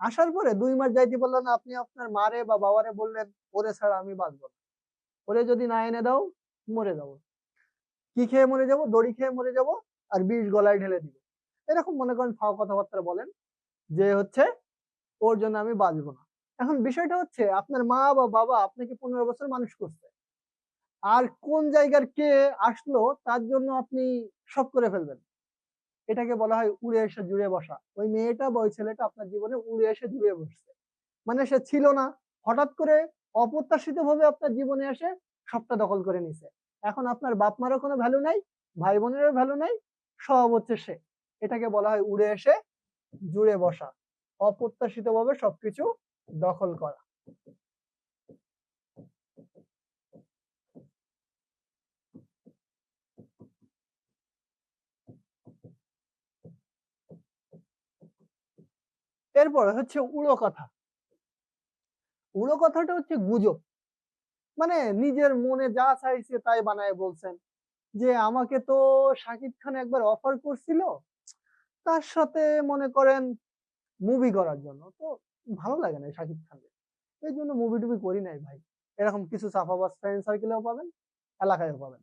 আসার পরে 2 মাস যাইতে বললো না, আপনি আপনার মারে বা বাবারে বললেন ওরে ছাড়া আমি বাঁচবো না, ওরে যদি না এনে দাও মরে যাবো। কি খেয়ে মরে যাবো? দড়ি খেয়ে মরে যাবো, আর বিষ গলায় ঢেলে দিব। এরকম মনে করেন ফাও কথাবার্তা বলেন যে হচ্ছে ওর জন্য আমি বাঁচবো না। এখন বিষয়টা হচ্ছে, আপনার মা বা বাবা আপনাকে 15 বছর মানুষ করছে, আর কোন জায়গার কে আসলো তার জন্য আপনি সব করে ফেলবেন। এটাকে বলা হয় উড়ে এসে জুড়ে বসা। ওই মেয়েটা বা ওই ছেলেটা আপনার জীবনে উড়ে এসে জুড়ে বসছে, মানে সে ছিল না, হঠাৎ করে অপ্রত্যাশিত ভাবে আপনার জীবনে এসে সবটা দখল করে নিছে। এখন আপনার বাপ মারও কোনো ভ্যালু নাই, ভাই বোনেরও ভ্যালু নাই, সব হচ্ছে সে। এটাকে বলা হয় উড়ে এসে জুড়ে বসা, অপ্রত্যাশিত ভাবে সবকিছু দখল করা। এরপর হচ্ছে উড়ো কথা। উড়ো কথাটা হচ্ছে গুজব, মানে নিজের মনে যা চাইছে তাই বানায় বলছেন, যে আমাকে তো শাকিব খান একবার অফার করছিল তার সাথে মনে করেন মুভি করার জন্য, তো ভালো লাগে না শাকিব খানকে, এই জন্য মুভি টুভি করি নাই ভাই। এরকম কিছু সাফাবাজ ফ্রেন্ড সার্কেলেও পাবেন, এলাকায়ও পাবেন।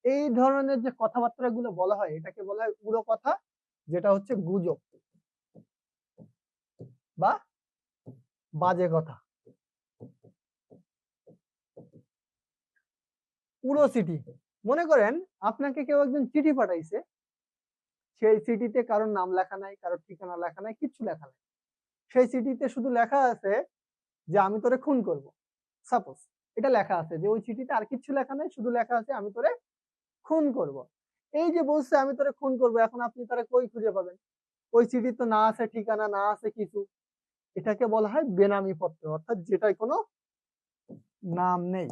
এই ধরনের যে কথাবার্তা গুলো বলা হয় এটাকে বলা হয় উড়ো কথা, যেটা হচ্ছে গুজব বা বাজে কথা। উড়ো চিঠি, মনে করেন আপনাকে কেউ একজন চিঠি পাঠাইছে, সেই চিঠিতে কারোর নাম লেখা নাই, কারোর ঠিকানা লেখা নাই, কিচ্ছু লেখা নাই। সেই চিঠিতে শুধু লেখা আছে যে আমি তোরে খুন করব, সাপোজ এটা লেখা আছে, যে ওই চিঠিতে আর কিচ্ছু লেখা নাই, শুধু লেখা আছে আমি তোরে খুন করব। এই যে বলছে আমি তোরে খুন করব, এখন আপনি তারা কই খুঁজে পাবেন? ওই চিঠি তো না আছে ঠিকানা, না আছে কিছু। এটাকে বলা হয় বেনামি পত্র, অর্থাৎ যেটাই কোনো নাম নেই,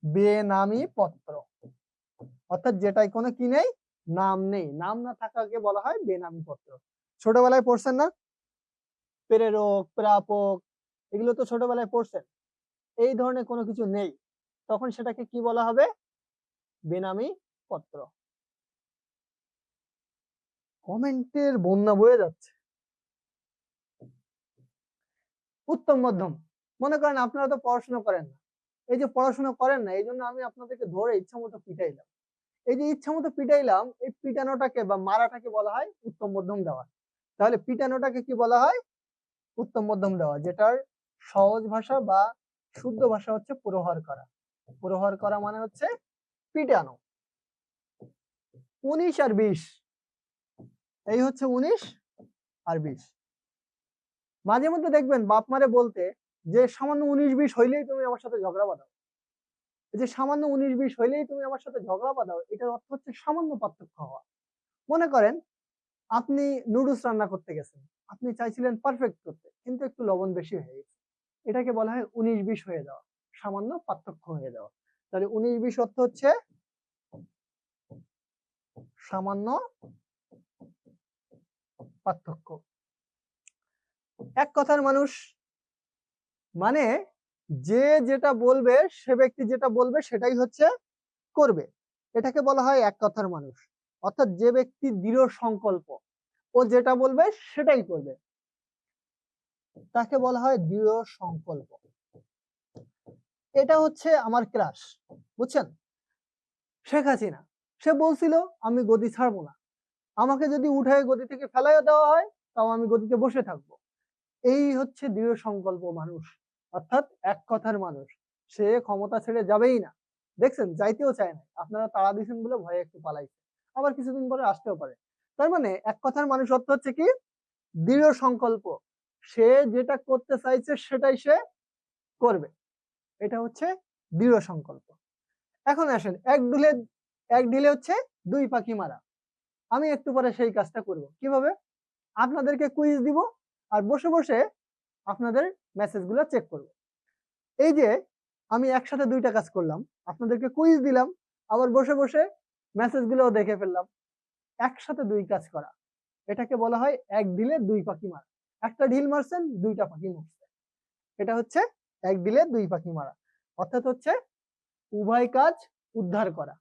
বেনামি পত্র। অর্থাৎ যেটাই কোনো কি নেই, নাম নেই, নাম না থাকাকে বলা হয় বেনামি পত্র। ছোটবেলায় পড়ছেন না, প্রেরক প্রাপক, এগুলো তো ছোটবেলায় পড়ছেন। এই ধরনের কোনো কিছু নেই, তখন সেটাকে কি বলা হবে? বেনামি পত্র। কমেন্টের বন্যা বয়ে যাচ্ছে। উত্তম মধ্যম, মনে করেন আপনারা তো পড়াশোনা করেন না, এই যে পড়াশোনা করেন না এই জন্য আমি আপনাদেরকে ধরে ইচ্ছা মতো পিটাইলাম। এই যে ইচ্ছা মতো পিটাইলাম, এই পিটানোটাকে বা মারাটাকে বলা হয় উত্তম মধ্যম দেওয়া। তাহলে পিটানোটাকে কি বলা হয়? উত্তম মধ্যম দেওয়া, যেটার সহজ ভাষা বা শুদ্ধ ভাষা হচ্ছে প্রহার করা। প্রহার করা মানে হচ্ছে পিটানো। 19 আর 20, এই হচ্ছে 19 আর 20। মাঝে মধ্যে দেখবেন বাপ মারে বলতে যে সামান্য 19-20 হইলেই তুমি আমার সাথে ঝগড়া বাঁধাও, যে সামান্য 19-20 হইলেই তুমি আমার সাথে ঝগড়া বাঁধাও, এটার অর্থ হচ্ছে সামান্য পার্থক্য হওয়া। মনে করেন আপনি নুডলস রান্না করতে গেছেন, আপনি চাইছিলেন পারফেক্ট করতে, কিন্তু একটু লবণ বেশি হয়ে গেছে, এটাকে বলা হয় 19-20 হয়ে যাওয়া, সামান্য পার্থক্য হয়ে যাওয়া। তাহলে 19-20 অর্থ হচ্ছে সামান্য পার্থক্য। এক কথার মানুষ মানে যে যেটা বলবে, সে ব্যক্তি যেটা বলবে সেটাই হচ্ছে করবে, এটাকে বলা হয় এক কথার মানুষ। অর্থাৎ যে ব্যক্তি দৃঢ় সংকল্প, ও যেটা বলবে সেটাই করবে, তাকে বলা হয় দৃঢ় সংকল্প। এটা হচ্ছে আমার ক্রাশ, বুঝছেন? শেখ হাসিনা, সে বলছিল আমি গদি ছাড়বো না, আমাকে যদি উঠায় গদি থেকে ফেলাইও দেওয়া হয় তাও আমি গদিতে বসে থাকবো। এই হচ্ছে দৃঢ় সংকল্প মানুষ, অর্থাৎ এক কথার মানুষ। সে ক্ষমতা ছেড়ে যাবেই না, দেখছেন যাইতেও চায় না, আপনারা তাড়া দিচ্ছেন বলে ভয়ে একটু পালাইছে, আবার কিছুদিন পরে আসতেও পারে। তার মানে এক কথার মানুষ অর্থ হচ্ছে কি? দৃঢ় সংকল্প, সে যেটা করতে চাইছে সেটাই সে করবে, এটা হচ্ছে দৃঢ় সংকল্প। এখন আসেন এক ঢিলে হচ্ছে দুই পাখি মারা। আমি একটু পরে সেই কাজটা করব, কিভাবে? আপনাদেরকে কুইজ দিব আর বসে বসে আপনাদের মেসেজ গুলো চেক করব। এই যে আমি একসাথে দুইটা কাজ করলাম, আপনাদেরকে কুইজ দিলাম, আবার বসে বসে মেসেজ গুলো দেখে ফেললাম। একসাথে দুই কাজ করা, এটাকে বলা হয় এক ঢিলে দুই পাখি মারা। একটা ঢিল মারছেন, দুইটা পাখি মরছে, এটা হচ্ছে এক ঢিলে দুই পাখি মারা। অর্থাৎ হচ্ছে উভয় কাজ উদ্ধার করা।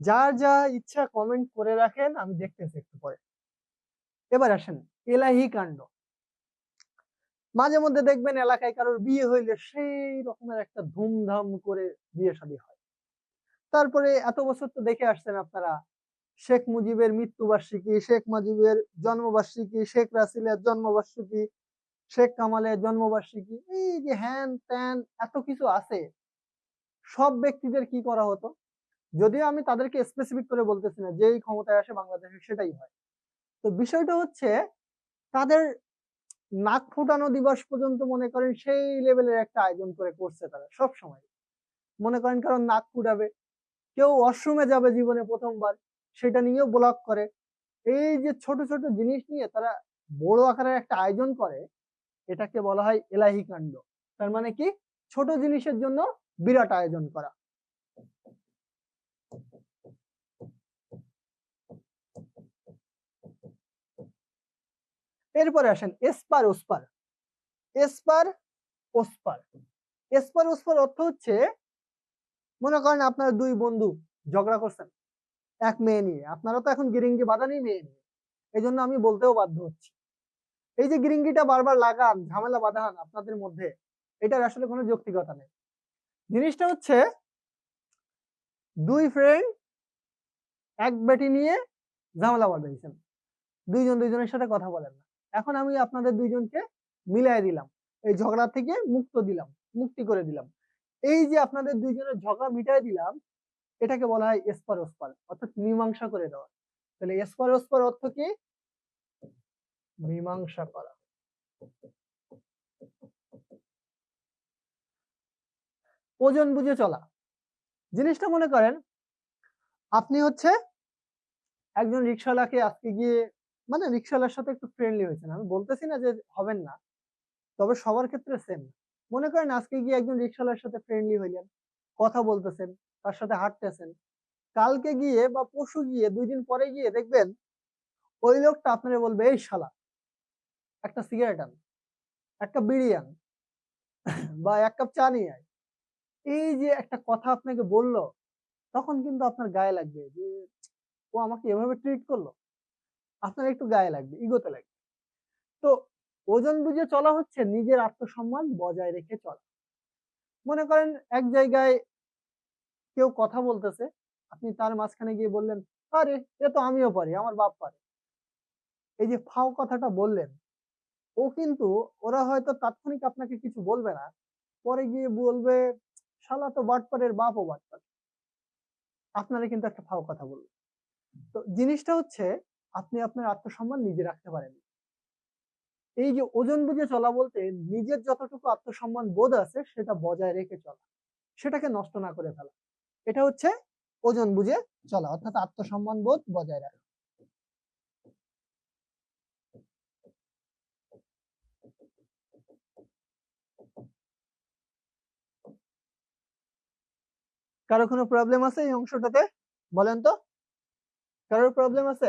যার যা ইচ্ছা কমেন্ট করে রাখেন, আমি দেখতেছি একটু পরে। এবার আসেন এলাহি কাণ্ড। মাঝে মধ্যে দেখবেন এলাকায় কারোর বিয়ে হইলে সেই রকমের একটা ধুমধাম করে বিয়ে শাদী হয়। তারপরে এত বছর তো দেখে আসছেন আপনারা, শেখ মুজিবের মৃত্যুবার্ষিকী, শেখ মুজিবের জন্মবার্ষিকী, শেখ রাসেলের জন্মবার্ষিকী, শেখ কামালের জন্মবার্ষিকী, এই যে হ্যান ত্যান এত কিছু আছে। সব ব্যক্তিদের কি করা হতো, যদিও আমি তাদেরকে স্পেসিফিক করে বলতেছি না, যেই ক্ষমতায় আসে বাংলাদেশে সেটাই হয়। তো বিষয়টা হচ্ছে তাদের নাক ফুটানো দিবস পর্যন্ত মনে করেন সেই লেভেলের একটা আয়োজন করে করছে তারা সব সময়। মনে করেন কারণ নাক ফুটাবে, কেউ ওয়াশরুমে যাবে জীবনে প্রথমবার, সেটা নিয়েও ব্লগ করে। এই যে ছোট ছোট জিনিস নিয়ে তারা বড় আকারের একটা আয়োজন করে, এটাকে বলা হয় এলাহি কাণ্ড। তার মানে কি? ছোট জিনিসের জন্য বিরাট আয়োজন করা। এরপরে আসেন এসপার ওসপার। এসপার ওসপার। এসপার ওসপার অর্থ হচ্ছে, মনে করেন আপনার দুই বন্ধু ঝগড়া করছেন এক মেয়ে নিয়ে, আপনারা তো এখন গিরিঙ্গি বাঁধানি মেয়ে নিয়ে, এই জন্য আমি বলতেও বাধ্য হচ্ছি। এই যে গিরিঙ্গিটা বারবার লাগান, ঝামেলা বাঁধান আপনাদের মধ্যে, এটার আসলে কোনো যৌক্তিকতা নেই। জিনিসটা হচ্ছে দুই ফ্রেন্ড এক বেটি নিয়ে ঝামেলা বাঁধাইছেন, দুইজন দুইজনের সাথে কথা বলেন না। এখন আমি আপনাদের দুইজনকে মিলাই দিলাম, এই ঝগড়া থেকে মুক্তি করে দিলাম। এই যে আপনাদের দুইজনের ঝগড়া মিটাই দিলাম, এটাকে বলা হয় এসপার ওসপার, অর্থাৎ মীমাংসা করে দেওয়া। তাহলে এসপার ওসপার অর্থ কি? মীমাংসা করা। ওজন বুঝে চলা। জিনিসটা মনে করেন আপনি হচ্ছে একজন রিক্সাওয়ালাকে আজকে গিয়ে, মানে রিক্সাওয়ালার সাথে একটু ফ্রেন্ডলি হয়েছেন, আমি বলতেছি না যে হবেন না, তবে সবার ক্ষেত্রে সেম। মনে করেন আজকে গিয়ে একজন রিক্সাওয়ালার সাথে ফ্রেন্ডলি হইলেন, কথা বলতেছেন, তার সাথে হাঁটতেছেন। কালকে গিয়ে বা পরশু গিয়ে 2 দিন পরে গিয়ে দেখবেন ওই লোকটা আপনারে বলবে, এই শালা একটা সিগারেট আন, একটা বিড়ি আন, বা 1 কাপ চা নিয়ে আয়। এই যে একটা কথা আপনাকে বললো, তখন কিন্তু আপনার গায়ে লাগবে যে ও আমাকে এভাবে ট্রিট করলো, আপনার একটু গায়ে লাগবে, ইগোতে লাগবে। তো ওজন বুঝে চলা হচ্ছে নিজের আত্মসম্মান বজায় রেখে চলা। মনে করেন এক জায়গায় কেউ কথা বলতেছে, আপনি তার মাঝখানে গিয়ে বললেন, আরে এ তো আমিও পারি, আমার বাপ পারে। এই যে ফাও কথাটা বললেন, ও কিন্তু, ওরা হয়তো তাৎক্ষণিক আপনাকে কিছু বলবে না, পরে গিয়ে বলবে শালা তো বাটপারের বাপও বাটপার, আপনারা কিন্তু একটা ফাও কথা বলবে। তো জিনিসটা হচ্ছে আপনি আপনার আত্মসম্মান নিজে রাখতে পারেন। এই যে ওজন বুঝে চলা বলতে নিজের যতটুকু আত্মসম্মান বোধ আছে সেটা বজায় রেখে চলা, সেটাকে নষ্ট না করে ফেলা, এটা হচ্ছে ওজন বুঝে চলা, অর্থাৎ আত্মসম্মান বোধ বজায় রাখা। কারো কোনো প্রবলেম আছে এই অংশটাতে? বলেন তো, কারোর প্রবলেম আছে?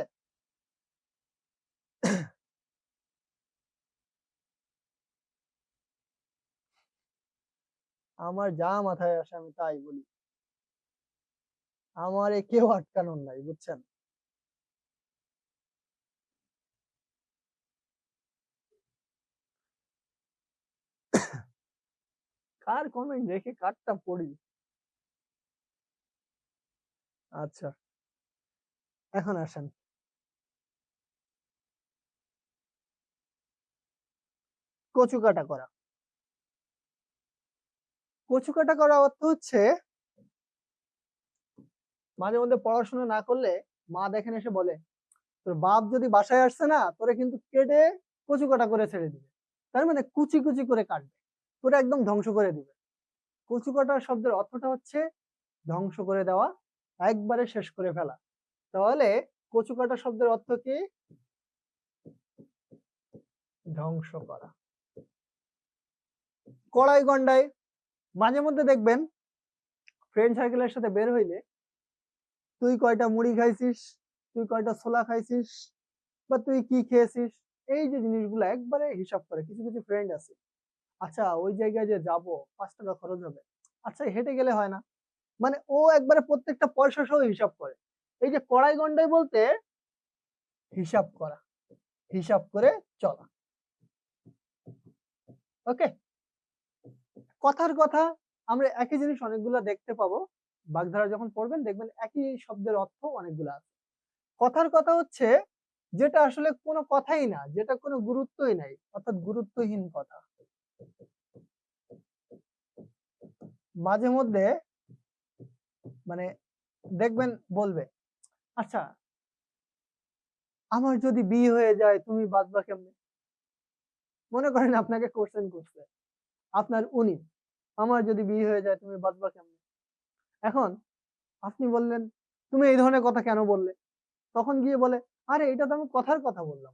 আমার যা মাথায় আসে আমি তাই বলি, আমারে কেউ আটকানোর নাই, বুঝছেন? কার কমেন্ট রেখে কারটা পড়ি? আচ্ছা, এখন আসেন, কচু কাটা করা। কচু কাটা করা অর্থ হচ্ছে মাঝে মধ্যে পড়াশোনা না করলে মা দেখেন এসে বলে, তোর বাপ যদি বাসায় আসছে না, তোরে কিন্তু কেটে কচু কাটা করে ছেড়ে দিবে। তার মানে কুচি কুচি করে কাটবে, তোরে একদম ধ্বংস করে দিবে। কচু কাটা শব্দের অর্থটা হচ্ছে ধ্বংস করে দেওয়া, একবারে শেষ করে ফেলা। তাহলে কচু কাটা শব্দের অর্থ কি? ধ্বংস করা। কড়াই গন্ডায়। মাঝে মধ্যে দেখবেন ফ্রেন্ড সার্কেলের সাথে বের হইলে, তুই কয়টা মুড়ি খাইছিস, তুই কয়টা ছোলা খাইছিস, বা তুই কি খেয়েছিস, এই যে জিনিসগুলো একবারে হিসাব করে। কিছু কিছু ফ্রেন্ড আছে, আচ্ছা ওই জায়গায় যে যাব 5 টাকা খরচ হবে, আচ্ছা হেঁটে গেলে হয় না, মানে ও একবারে প্রত্যেকটা পয়সা সহ হিসাব করে। এই যে কড়াই গন্ডাই বলতে হিসাব করা, হিসাব করে চলা। ওকে, কথার কথা। আমরা একই জিনিস অনেকগুলা দেখতে পাবো, বাগধারা যখন পড়বেন দেখবেন একই শব্দের অর্থ অনেকগুলা আছে। কথার কথা হচ্ছে যেটা আসলে কোনো কথাই না, যেটা কোনো গুরুত্বই নাই, অর্থাৎ গুরুত্বহীন কথা। মাঝে মধ্যে মানে দেখবেন বলবে, আচ্ছা আমার যদি বিয়ে হয়ে যায় তুমি বাঁচবা কেমনে? মনে করেন আপনাকে কোশ্চেন করছে আপনার উনি, আমার যদি বিয়ে হয়ে যায় তুমি বাঁচবা কেমনে? এখন আপনি বললেন, তুমি এই ধরনের কথা কেন বললে? তখন গিয়ে বলে, আরে এটা তো আমি কথার কথা বললাম।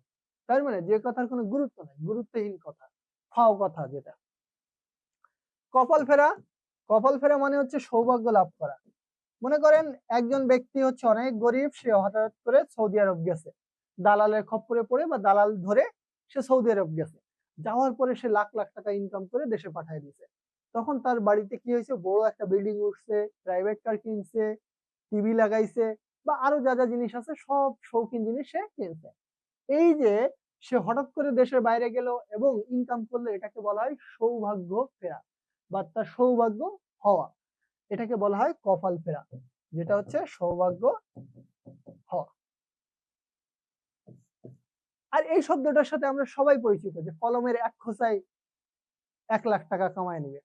তার মানে যে কথার কোনো গুরুত্ব নাই, গুরুত্বহীন কথা, ফাও কথা যেটা। কপাল ফেরা। কপাল ফেরা মানে হচ্ছে সৌভাগ্য লাভ করা। মনে করেন একজন ব্যক্তি হচ্ছে অনেক গরিব, সে হঠাৎ করে সৌদি আরব গেছে, দালালের খপ্পরে পড়ে বা দালাল ধরে সে সৌদি আরব গেছে, যাওয়ার পরে সে লাখ লাখ টাকা ইনকাম করে দেশে পাঠিয়ে দিছে। তখন তার বাড়িতে কি হয়েছে, বড় একটা বিল্ডিং উঠছে, প্রাইভেট কার কিনছে, টিভি লাগাইছে, বা আরো যা যা জিনিস আছে সব শৌখিন জিনিস সে কিনছে। এই যে সে হঠাৎ করে দেশের বাইরে গেল এবং ইনকাম করলো, এটাকে বলা হয় সৌভাগ্য ফেরা বা তার সৌভাগ্য হওয়া। এটাকে বলা হয় কপাল ফেরা, যেটা হচ্ছে সৌভাগ্য হওয়া। আর এই শব্দটার সাথে আমরা সবাই পরিচিত, যে কলমের এক খোঁচায় 1 লাখ টাকা কামায় নিবে।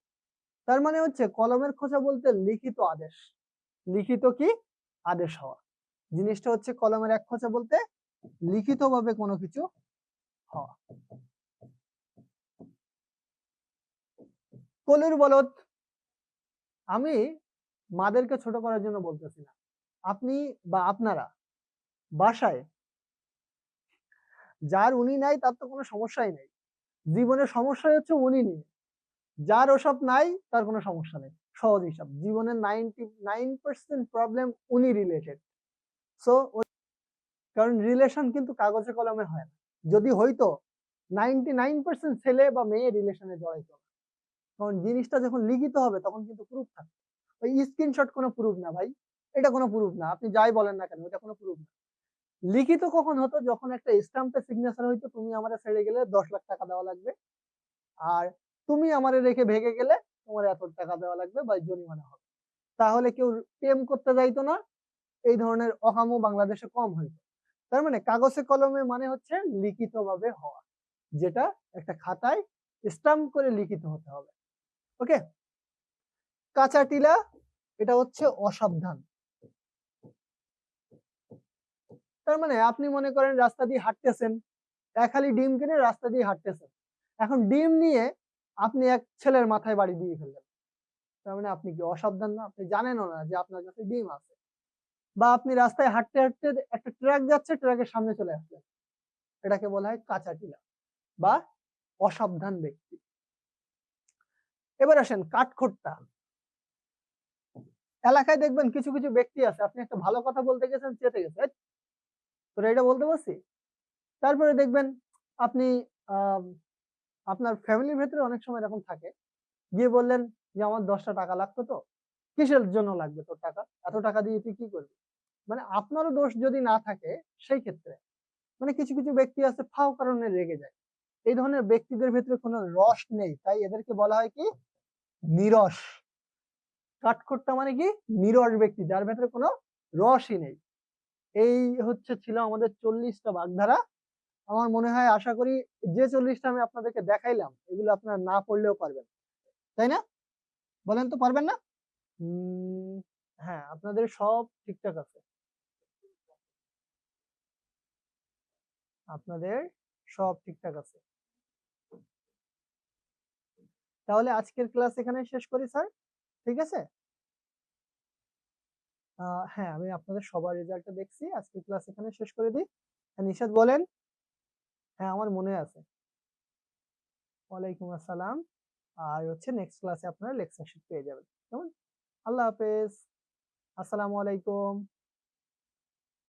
তার মানে হচ্ছে কলমের খোঁচা বলতে লিখিত আদেশ। লিখিত কি? আদেশ হওয়া। জিনিসটা হচ্ছে কলমের এক খোঁচা বলতে লিখিত ভাবে কোনো কিছু হওয়া। কলির বলদ, আমি মাদেরকে ছোট করার জন্য বলতেছি না। আপনি বা আপনারা বাসায় যার উনি নাই তার তো কোনো সমস্যাই নাই, জীবনের সমস্যাই হচ্ছে উনি নিয়ে। যার ওসব নাই তার কোনো সমস্যা নেই। সহজ হিসাব, জীবনের 99% প্রবলেম উনি রিলেটেড। সো কারণ রিলেশন কিন্তু কাগজে কলমে হয় না। যদি হইতো 99% ছেলে বা মেয়ে রিলেশনে জড়াইতো না। কারণ জিনিসটা যখন লিখিত হবে তখন কিন্তু প্রুফ থাকবে। ওই স্ক্রিনশট কোনো প্রুফ না ভাই, এটা কোনো প্রুফ না, আপনি যাই বলেন না কেন এটা কোনো প্রুফ না। লিখিত কখন হতো? যখন একটা স্ট্যাম্পে সিগনেচার হইতো, তুমি আমারে ছেড়ে গেলে 10 লাখ টাকা দেওয়া লাগবে, আর তুমি আমারে রেখে ভেগে গেলে তোমার এত টাকা দেওয়া লাগবে বা জরিমানা হবে। তাহলে কেউ প্রেম করতে যাইতো না, এই ধরনের অকামও বাংলাদেশে কম হইতো। তার মানে কাগজে কলমে মানে হচ্ছে লিখিত ভাবে হওয়া, যেটা একটা খাতায় স্টাম্প করে লিখিত হতে হবে। ওকে, কাঁচা টিলা, এটা হচ্ছে অসাবধান। তার মানে আপনি মনে করেন রাস্তা দিয়ে হাঁটতেছেন, এক হালি ডিম কিনে রাস্তা দিয়ে হাঁটতেছেন, এখন ডিম নিয়ে আপনি এক ছেলের মাথায় বাড়ি দিয়ে ফেললেন। তার মানে আপনি কি অসাবধান না? আপনি জানেনও না যে আপনার কাছে ডিম আছে। বা আপনি রাস্তায় হাঁটতে হাঁটতে একটা ট্রাক যাচ্ছে, ট্রাকের সামনে চলে আসলেন, এটাকে বলা হয় কাঁচা টিলা বা অসাবধান ব্যক্তি। এবার আসেন কাঠখোট্টা। এলাকায় দেখবেন কিছু কিছু ব্যক্তি আছে, আপনি একটা ভালো কথা বলতে গেছেন, চেতে গেছে, তোরা এটা বলতে পারছি। তারপরে দেখবেন আপনি আহ আপনার ফ্যামিলির ভেতরে অনেক সময় এরকম থাকে, গিয়ে বললেন যে আমার 10টা টাকা লাগতো, তো কিসের জন্য লাগবে তোর টাকা, এত টাকা দিয়ে তুই কি করবি? মানে আপনারও দোষ যদি না থাকে সেই ক্ষেত্রে, মানে কিছু কিছু ব্যক্তি আছে ফাও কারণে রেগে যায়। এই ধরনের ব্যক্তিদের ভেতরে কোনো রস নেই, তাই এদেরকে বলা হয় কি? নিরস। কাঠখোট্টা মানে কি? নিরস ব্যক্তি, যার ভেতরে কোনো রসই নেই। এই হচ্ছে ছিল আমাদের 40টা বাগধারা। আমার মনে হয়, আশা করি যে 40টা আমি আপনাদেরকে দেখাইলাম এগুলো আপনারা না পড়লেও পারবেন, তাই না? বলেন তো, পারবেন না? হ্যাঁ, আপনাদের সব ঠিকঠাক আছে, আপনাদের সব ঠিকঠাক আছে। তাহলে আজকের ক্লাস এখানে শেষ করি স্যার, ঠিক আছে? হ্যাঁ, আমি আপনাদের সবার রেজাল্টটা দেখছি, আজকের ক্লাস এখানে শেষ করে দিই। নিশাদ বলেন। হ্যাঁ, আমার মনে আছে। ওয়ালাইকুম আসসালাম। আর হচ্ছে নেক্সট ক্লাসে আপনারা লেকচার শিট পেয়ে যাবেন, কেমন? আল্লাহ হাফেজ, আসসালামু আলাইকুম।